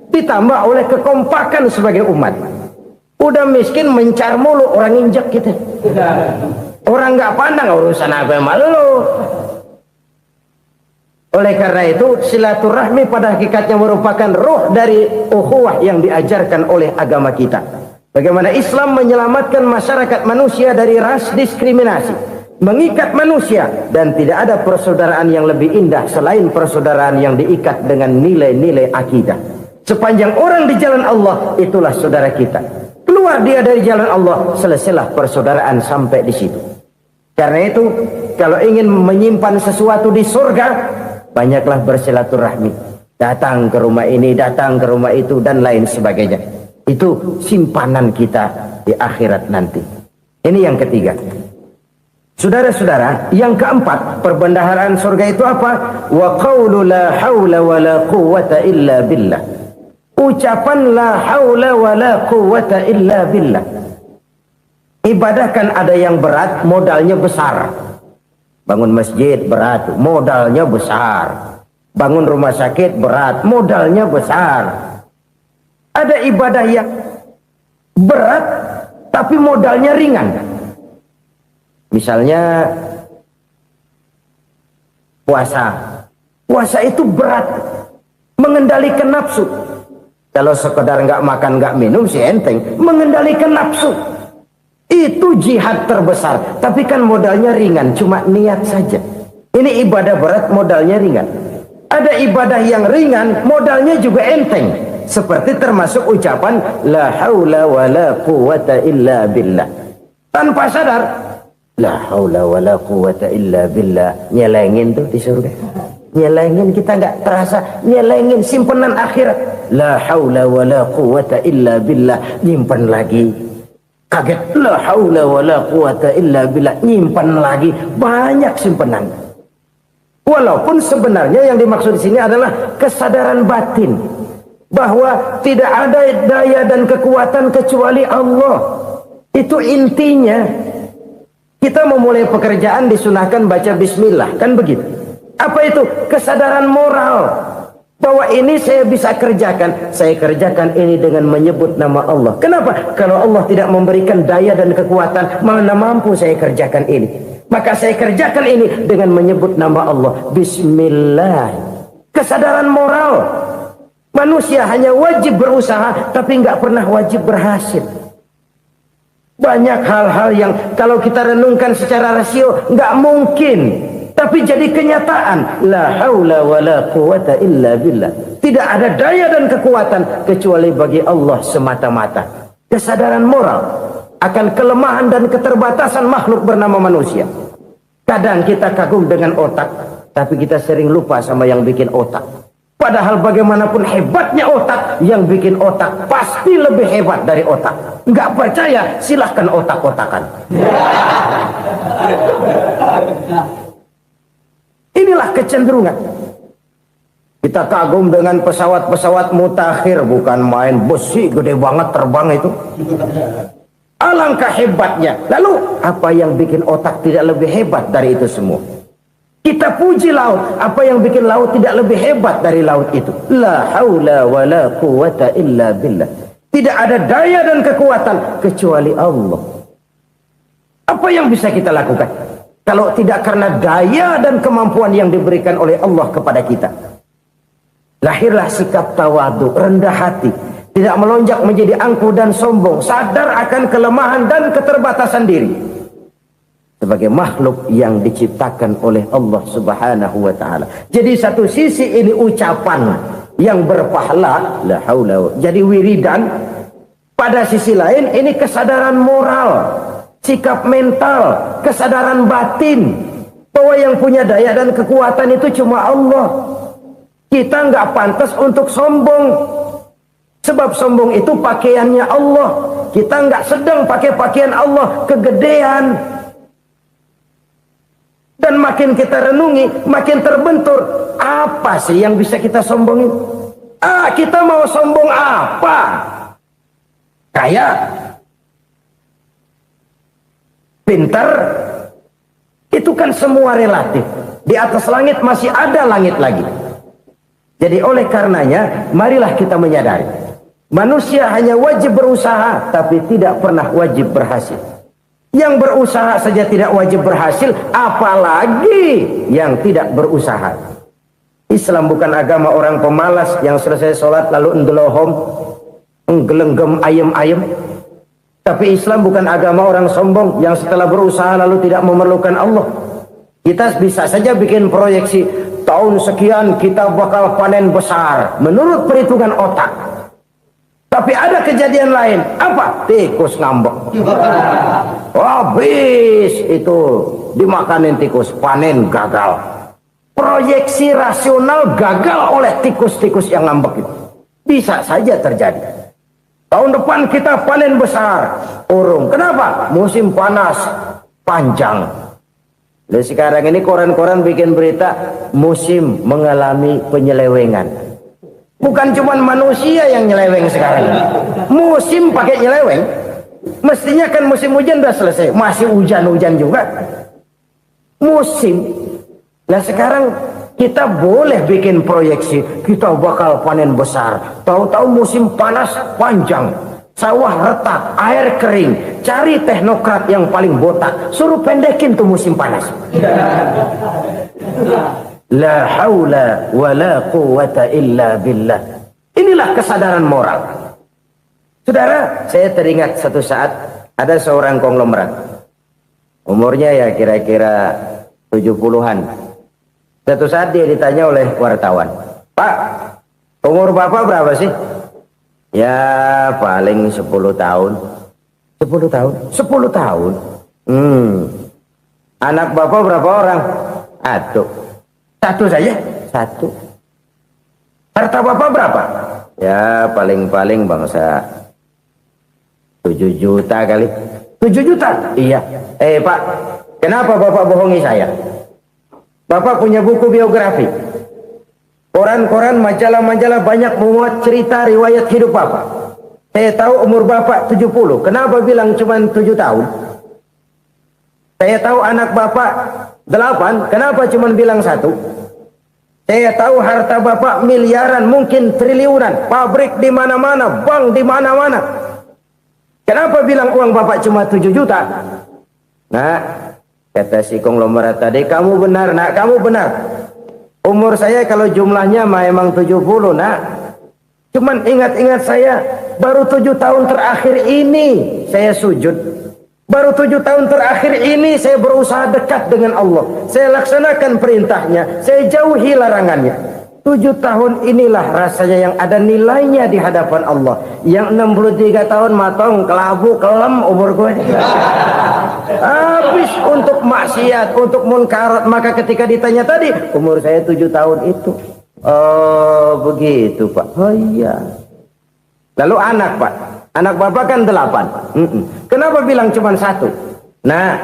Ditambah oleh kekompakan sebagai umat. Udah miskin mencar mulu, orang injak kita. Orang nggak pandang urusan apa malu. Oleh karena itu silaturahmi pada hakikatnya merupakan roh dari ukhuwah yang diajarkan oleh agama kita. Bagaimana Islam menyelamatkan masyarakat manusia dari ras diskriminasi, mengikat manusia, dan tidak ada persaudaraan yang lebih indah selain persaudaraan yang diikat dengan nilai-nilai akidah. Sepanjang orang di jalan Allah, itulah saudara kita. Keluar dia dari jalan Allah, selesailah persaudaraan sampai di situ. Karena itu, kalau ingin menyimpan sesuatu di surga, banyaklah bersilaturahmi. Datang ke rumah ini, datang ke rumah itu, dan lain sebagainya. Itu simpanan kita di akhirat nanti. Ini yang ketiga. Saudara-saudara, yang keempat, perbendaharaan surga itu apa? Wa qawlu la hawla wa la quwwata illa billah. Ucapan la haula wa la quwwata illa billah. Ibadah kan ada yang berat, modalnya besar. Bangun masjid berat, modalnya besar. Bangun rumah sakit berat, modalnya besar. Ada ibadah yang berat tapi modalnya ringan. Misalnya puasa. Puasa itu berat, mengendalikan nafsu. Kalau sekedar nggak makan nggak minum sih enteng, mengendalikan nafsu itu jihad terbesar. Tapi kan modalnya ringan, cuma niat saja. Ini ibadah berat, modalnya ringan. Ada ibadah yang ringan, modalnya juga enteng. Seperti termasuk ucapan la haula wa la quwwata illa billah. Tanpa sadar, la haula wa la quwwata illa billah, nyelengin tuh di surga. Nyelengin, kita nggak terasa, nyelengin simpenan akhirat. La haula wa la quwwata illa billah, nyimpan lagi. Kaget, la haula wa la quwwata illa billah, nyimpan lagi. Banyak simpenan. Walaupun sebenarnya yang dimaksud di sini adalah kesadaran batin bahwa tidak ada daya dan kekuatan kecuali Allah. Itu intinya. Kita memulai pekerjaan disunahkan baca bismillah, kan begitu. Apa itu? Kesadaran moral Bahwa ini saya bisa kerjakan. Saya kerjakan ini dengan menyebut nama Allah. Kenapa? Kalau Allah tidak memberikan daya dan kekuatan, mana mampu saya kerjakan ini. Maka saya kerjakan ini dengan menyebut nama Allah. Bismillah. Kesadaran moral. Manusia hanya wajib berusaha, tapi nggak pernah wajib berhasil. Banyak hal-hal yang kalau kita renungkan secara rasio nggak mungkin. Tapi jadi kenyataan. La haula wa la quwata illa billah. Tidak ada daya dan kekuatan kecuali bagi Allah semata-mata. Kesadaran moral akan kelemahan dan keterbatasan makhluk bernama manusia. Kadang kita kagum dengan otak, tapi kita sering lupa sama yang bikin otak. Padahal bagaimanapun hebatnya otak, yang bikin otak pasti lebih hebat dari otak. Nggak percaya, silahkan otak-otakan. Inilah kecenderungan. Kita kagum dengan pesawat-pesawat mutakhir, bukan main besi gede banget terbang itu. Alangkah hebatnya. Lalu apa yang bikin otak tidak lebih hebat dari itu semua? Kita puji laut. Apa yang bikin laut tidak lebih hebat dari laut itu? La haula wa la quwata illa billah. Tidak ada daya dan kekuatan kecuali Allah. Apa yang bisa kita lakukan kalau tidak karena daya dan kemampuan yang diberikan oleh Allah kepada kita? Lahirlah sikap tawadu, rendah hati, tidak melonjak menjadi angkuh dan sombong, sadar akan kelemahan dan keterbatasan diri sebagai makhluk yang diciptakan oleh Allah Subhanahu wa taala. Jadi satu sisi ini ucapan yang berpahala, la haula, jadi wiridan. Pada sisi lain ini kesadaran moral, sikap mental, kesadaran batin bahwa yang punya daya dan kekuatan itu cuma Allah. Kita nggak pantas untuk sombong, sebab sombong itu pakaiannya Allah. Kita nggak sedang pakai pakaian Allah, kegedean. Dan makin kita renungi, makin terbentur. Apa sih yang bisa kita sombongin? Kita mau sombong apa? Kaya, pintar, itu kan semua relatif. Di atas langit masih ada langit lagi. Jadi oleh karenanya, marilah kita menyadari, manusia hanya wajib berusaha, tapi tidak pernah wajib berhasil. Yang berusaha saja tidak wajib berhasil, apalagi yang tidak berusaha. Islam bukan agama orang pemalas yang selesai sholat lalu ngelohom, nggelenggem ayem-ayem. Tapi Islam bukan agama orang sombong yang setelah berusaha lalu tidak memerlukan Allah. Kita bisa saja bikin proyeksi, tahun sekian kita bakal panen besar menurut perhitungan otak. Tapi ada kejadian lain. Apa? Tikus ngambek. Habis itu dimakanin tikus, panen gagal. Proyeksi rasional gagal oleh tikus-tikus yang ngambek itu. Bisa saja terjadi. Tahun depan kita panen besar, urung. Kenapa? Musim panas panjang. Lalu sekarang ini koran-koran bikin berita musim mengalami penyelewengan. Bukan cuma manusia yang nyeleweng sekarang. Musim pakai nyeleweng. Mestinya kan musim hujan udah selesai, masih hujan-hujan juga. Musim. Nah sekarang kita boleh bikin proyeksi, kita bakal panen besar. Tahu-tahu musim panas panjang, sawah retak, air kering. Cari teknokrat yang paling botak, suruh pendekin tuh musim panas. La haula wa la quwata illa billah. Inilah kesadaran moral. Saudara, saya teringat satu saat ada seorang konglomerat. Umurnya ya kira-kira 70-an. Satu saat dia ditanya oleh wartawan, "Pak, umur Bapak berapa sih?" "Ya paling 10 tahun." 10 tahun? 10 tahun? Anak Bapak berapa orang? Satu saja? Satu. Harta Bapak berapa? Ya paling-paling bangsa 7 juta kali. 7 juta? Iya. Pak, kenapa Bapak bohongi saya? Bapak punya buku biografi. Koran-koran, majalah-majalah banyak memuat cerita riwayat hidup Bapak. Saya tahu umur Bapak 70. Kenapa bilang cuma 7 tahun? Saya tahu anak Bapak 8. Kenapa cuma bilang 1? Saya tahu harta bapak miliaran, mungkin triliunan, pabrik di mana-mana, bank di mana-mana. Kenapa bilang uang bapak cuma 7 juta? Nah, kata si konglomerat tadi, kamu benar nak, kamu benar. Umur saya kalau jumlahnya memang 70 nak. Cuman ingat-ingat saya, baru 7 tahun terakhir ini saya sujud. Baru 7 tahun terakhir ini saya berusaha dekat dengan Allah. Saya laksanakan perintahnya, saya jauhi larangannya. 7 tahun inilah rasanya yang ada nilainya di hadapan Allah. Yang 63 tahun matong, kelabu, kelem umur gue. Habis untuk maksiat, untuk munkarat. Maka ketika ditanya tadi, umur saya 7 tahun itu. Oh begitu Pak. Oh iya. Lalu anak Pak. Anak bapak kan 8. Kenapa bilang cuma 1? Nah,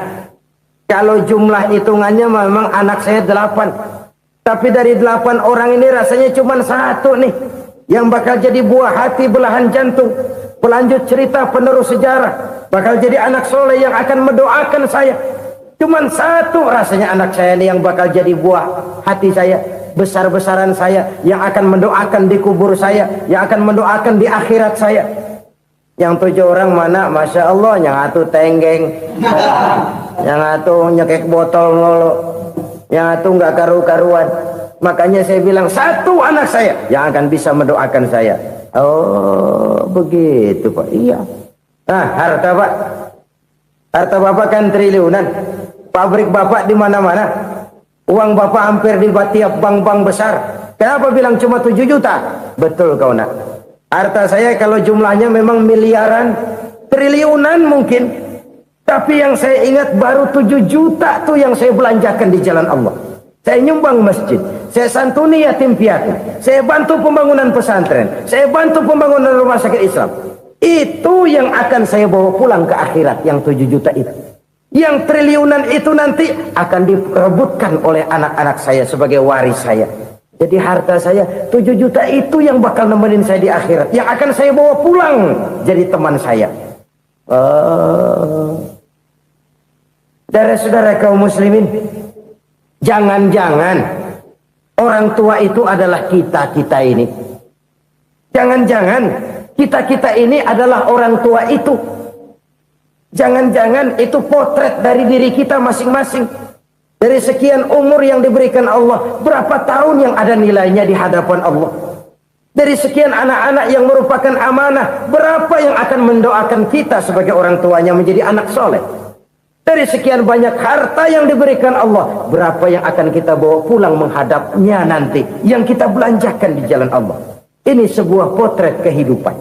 kalau jumlah hitungannya memang anak saya 8. Tapi dari 8 orang ini rasanya cuma 1 nih. Yang bakal jadi buah hati, belahan jantung. Pelanjut cerita, penerus sejarah. Bakal jadi anak soleh yang akan mendoakan saya. Cuma 1 rasanya anak saya ini yang bakal jadi buah hati saya. Besar-besaran saya. Yang akan mendoakan di kubur saya. Yang akan mendoakan di akhirat saya. Yang 7 orang mana, Masya Allah, yang atuh tenggeng, yang atuh nyekek botol mulu, yang atuh nggak karu-karuan. Makanya saya bilang 1 anak saya yang akan bisa mendoakan saya. Oh begitu Pak. Iya. Nah harta Pak, harta bapak kan triliunan, pabrik bapak di mana-mana, uang bapak hampir di tiap bank-bank besar. Kenapa bilang cuma 7 juta? Betul kau nak. Harta saya kalau jumlahnya memang miliaran, triliunan mungkin. Tapi yang saya ingat baru 7 juta tuh yang saya belanjakan di jalan Allah. Saya nyumbang masjid, saya santuni yatim piatu, saya bantu pembangunan pesantren, saya bantu pembangunan rumah sakit Islam. Itu yang akan saya bawa pulang ke akhirat, yang 7 juta itu. Yang triliunan itu nanti akan diperebutkan oleh anak-anak saya sebagai waris saya. Jadi harta saya 7 juta itu yang bakal nemenin saya di akhirat. Yang akan saya bawa pulang jadi teman saya. Saudara-saudara kaum muslimin, jangan-jangan orang tua itu adalah kita-kita ini. Jangan-jangan kita-kita ini adalah orang tua itu. Jangan-jangan itu potret dari diri kita masing-masing. Dari sekian umur yang diberikan Allah, berapa tahun yang ada nilainya di hadapan Allah? Dari sekian anak-anak yang merupakan amanah, berapa yang akan mendoakan kita sebagai orang tuanya menjadi anak soleh? Dari sekian banyak harta yang diberikan Allah, berapa yang akan kita bawa pulang menghadapnya nanti, yang kita belanjakan di jalan Allah? Ini sebuah potret kehidupan.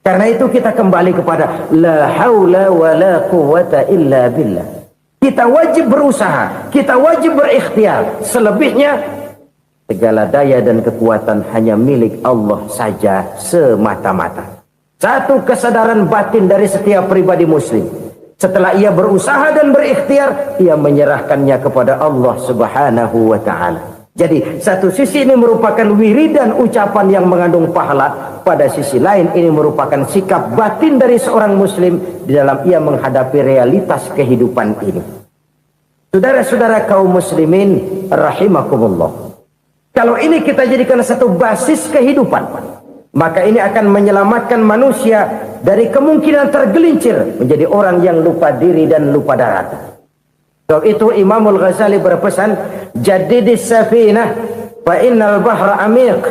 Karena itu kita kembali kepada la haula wa la quwata illa billah. Kita wajib berusaha, kita wajib berikhtiar. Selebihnya, segala daya dan kekuatan hanya milik Allah saja semata-mata. Satu kesadaran batin dari setiap pribadi muslim. Setelah ia berusaha dan berikhtiar, ia menyerahkannya kepada Allah Subhanahu wa ta'ala. Jadi, satu sisi ini merupakan wiridan ucapan yang mengandung pahala. Pada sisi lain, ini merupakan sikap batin dari seorang muslim di dalam ia menghadapi realitas kehidupan ini. Saudara-saudara kaum muslimin rahimakumullah. Kalau ini kita jadikan satu basis kehidupan, maka ini akan menyelamatkan manusia dari kemungkinan tergelincir menjadi orang yang lupa diri dan lupa darat. Sebab itu Imamul Ghazali berpesan, jadidis safinah fa innal bahra amiq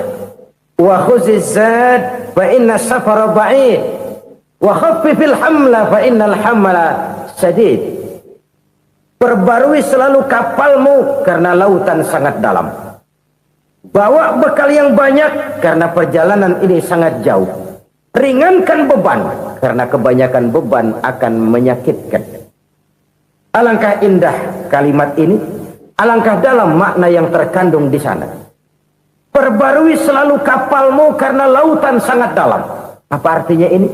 wa khuziz zad fa inna safara ba'id wa khaffifil hamla fa innal hamla sadid. Perbarui selalu kapalmu karena lautan sangat dalam. Bawa bekal yang banyak karena perjalanan ini sangat jauh. Ringankan beban karena kebanyakan beban akan menyakitkan. Alangkah indah kalimat ini, alangkah dalam makna yang terkandung di sana. Perbarui selalu kapalmu karena lautan sangat dalam. Apa artinya ini?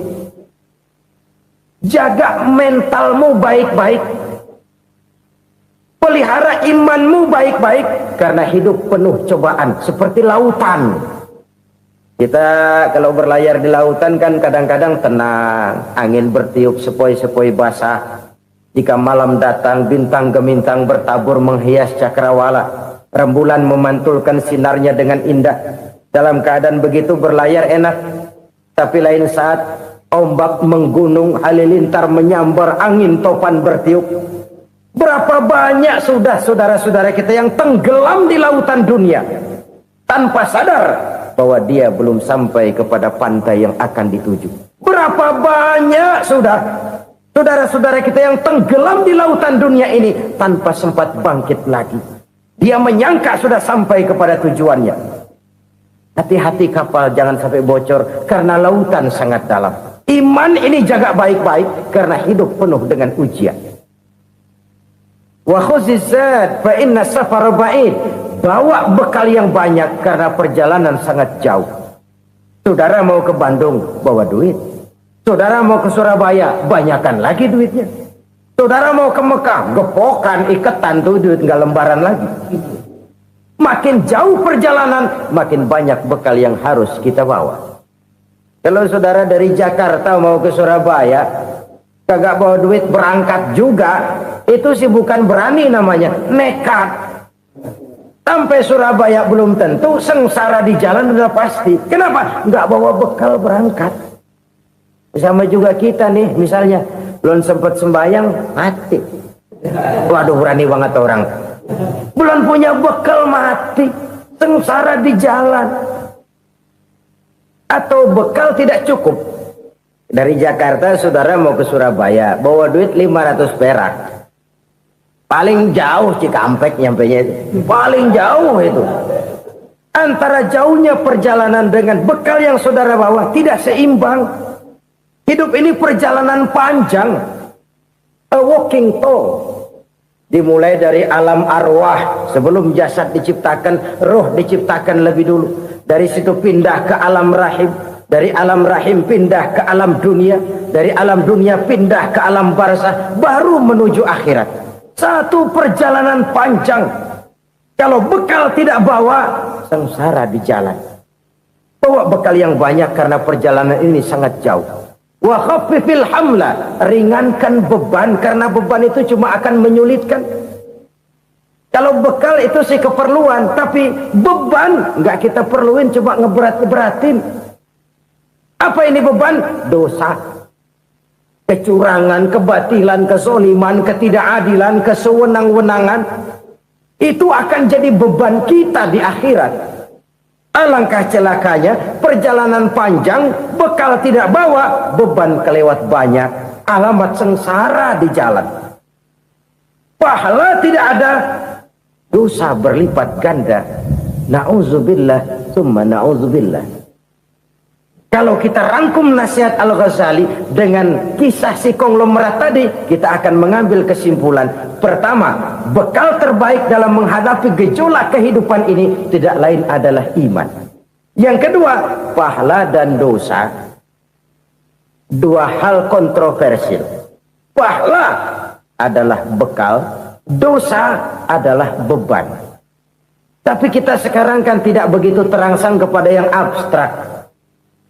Jaga mentalmu baik-baik. Pelihara imanmu baik-baik. Karena hidup penuh cobaan. Seperti lautan. Kita kalau berlayar di lautan kan kadang-kadang tenang. Angin bertiup sepoi-sepoi basah. Jika malam datang bintang gemintang bertabur menghias cakrawala. Rembulan memantulkan sinarnya dengan indah. Dalam keadaan begitu berlayar enak. Tapi lain saat ombak menggunung, halilintar menyambar, angin topan bertiup. Berapa banyak sudah saudara-saudara kita yang tenggelam di lautan dunia tanpa sadar bahwa dia belum sampai kepada pantai yang akan dituju. Berapa banyak sudah saudara-saudara kita yang tenggelam di lautan dunia ini tanpa sempat bangkit lagi. Dia menyangka sudah sampai kepada tujuannya. Hati-hati kapal jangan sampai bocor karena lautan sangat dalam. Iman ini jaga baik-baik karena hidup penuh dengan ujian. Wa khuzizat fa inna safara ba'id. Bawa bekal yang banyak karena perjalanan sangat jauh. Saudara mau ke Bandung, bawa duit. Saudara mau ke Surabaya, banyakan lagi duitnya. Saudara mau ke Mekah, gepokan, iketan tuh duit nggak lembaran lagi. Makin jauh perjalanan, makin banyak bekal yang harus kita bawa. Kalau saudara dari Jakarta mau ke Surabaya, kagak bawa duit berangkat juga, itu sih bukan berani namanya, nekat. Sampai Surabaya belum tentu, sengsara di jalan udah pasti. Kenapa? Nggak bawa bekal berangkat. Sama juga kita nih, misalnya belum sempat sembahyang, mati. Waduh, berani banget orang. Belum punya bekal, mati. Sengsara di jalan. Atau bekal tidak cukup. Dari Jakarta saudara mau ke Surabaya, bawa duit 500 perak. Paling jauh Cikampek nyampenya itu. Paling jauh itu. Antara jauhnya perjalanan dengan bekal yang saudara bawa tidak seimbang. Hidup ini perjalanan panjang. A walking tour. Dimulai dari alam arwah. Sebelum jasad diciptakan, roh diciptakan lebih dulu. Dari situ pindah ke alam rahim. Dari alam rahim pindah ke alam dunia. Dari alam dunia pindah ke alam barzah. Baru menuju akhirat. Satu perjalanan panjang. Kalau bekal tidak bawa, sengsara di jalan. Bawa bekal yang banyak karena perjalanan ini sangat jauh. Wa khaffifil hamla, ringankan beban karena beban itu cuma akan menyulitkan. Kalau bekal itu sih keperluan, tapi beban nggak kita perluin, cuma ngeberat-beratin. Apa ini beban? Dosa. Kecurangan, kebatilan, kezoliman, ketidakadilan, kesewenang-wenangan. Itu akan jadi beban kita di akhirat. Alangkah celakanya, perjalanan panjang, bekal tidak bawa, beban kelewat banyak. Alamat sengsara di jalan. Pahala tidak ada, dosa berlipat ganda. Na'udzubillah, summa na'udzubillah. Kalau kita rangkum nasihat Al-Ghazali dengan kisah si konglomerat tadi, kita akan mengambil kesimpulan. Pertama, bekal terbaik dalam menghadapi gejolak kehidupan ini tidak lain adalah iman. Yang kedua, pahala dan dosa. Dua hal kontroversial. Pahala adalah bekal, dosa adalah beban. Tapi kita sekarang kan tidak begitu terangsang kepada yang abstrak.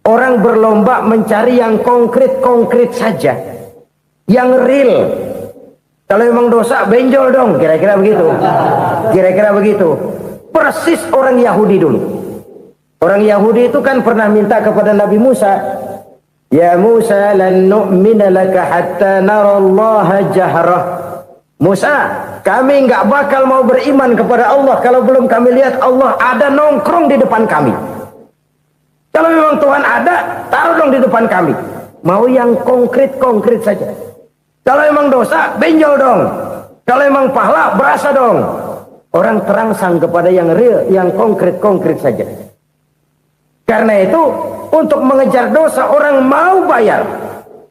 Orang berlomba mencari yang konkret-konkret saja. Yang real. Kalau memang dosa, benjol dong. Kira-kira begitu. Kira-kira begitu. Persis orang Yahudi dulu. Orang Yahudi itu kan pernah minta kepada Nabi Musa. Ya Musa, lan nu'mina laka hatta narallaha jahrah. Musa, kami nggak bakal mau beriman kepada Allah kalau belum kami lihat Allah ada nongkrong di depan kami. Kalau memang Tuhan ada, taruh dong di depan kami. Mau yang konkret-konkret saja. Kalau memang dosa, benjol dong. Kalau memang pahala, berasa dong. Orang terangsang kepada yang real, yang konkret-konkret saja. Karena itu, untuk mengejar dosa, orang mau bayar.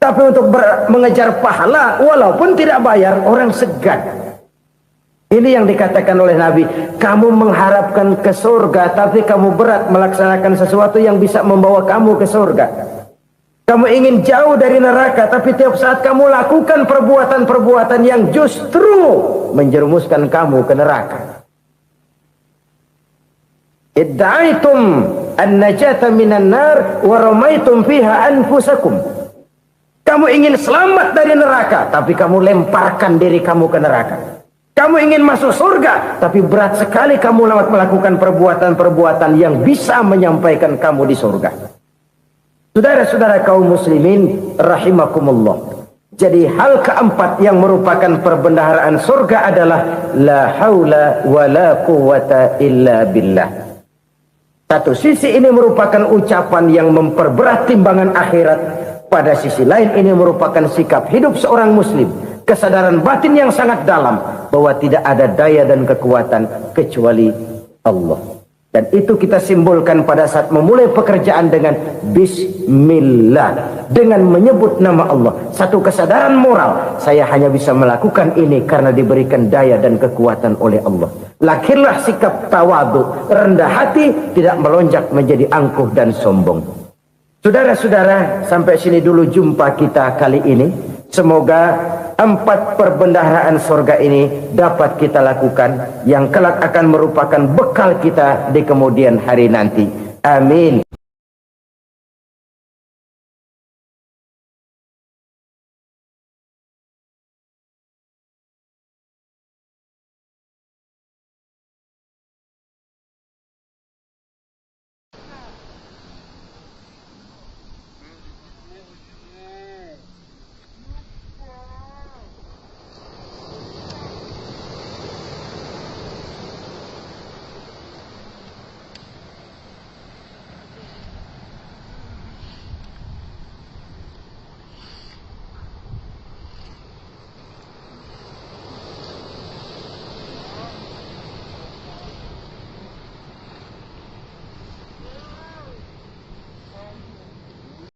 Tapi untuk mengejar pahala, walaupun tidak bayar, orang segan. Ini yang dikatakan oleh Nabi, kamu mengharapkan ke surga, tapi kamu berat melaksanakan sesuatu yang bisa membawa kamu ke surga. Kamu ingin jauh dari neraka, tapi tiap saat kamu lakukan perbuatan-perbuatan yang justru menjerumuskan kamu ke neraka. Idda'aitum an-najata minan nar wa ramaitum fiha anfusakum. Kamu ingin selamat dari neraka, tapi kamu lemparkan diri kamu ke neraka. Kamu ingin masuk surga, tapi berat sekali kamu melakukan perbuatan-perbuatan yang bisa menyampaikan kamu di surga. Saudara-saudara kaum muslimin rahimakumullah. Jadi hal keempat yang merupakan perbendaharaan surga adalah la haula wa la quwwata illa billah. Satu sisi ini merupakan ucapan yang memperberat timbangan akhirat. Pada sisi lain ini merupakan sikap hidup seorang muslim. Kesadaran batin yang sangat dalam bahwa tidak ada daya dan kekuatan kecuali Allah. Dan itu kita simbolkan pada saat memulai pekerjaan dengan bismillah, dengan menyebut nama Allah. Satu kesadaran moral, saya hanya bisa melakukan ini karena diberikan daya dan kekuatan oleh Allah. Lahirlah sikap tawadu, rendah hati, tidak melonjak menjadi angkuh dan sombong. Saudara-saudara, sampai sini dulu jumpa kita kali ini. Semoga 4 perbendaharaan surga ini dapat kita lakukan, yang kelak akan merupakan bekal kita di kemudian hari nanti. Amin.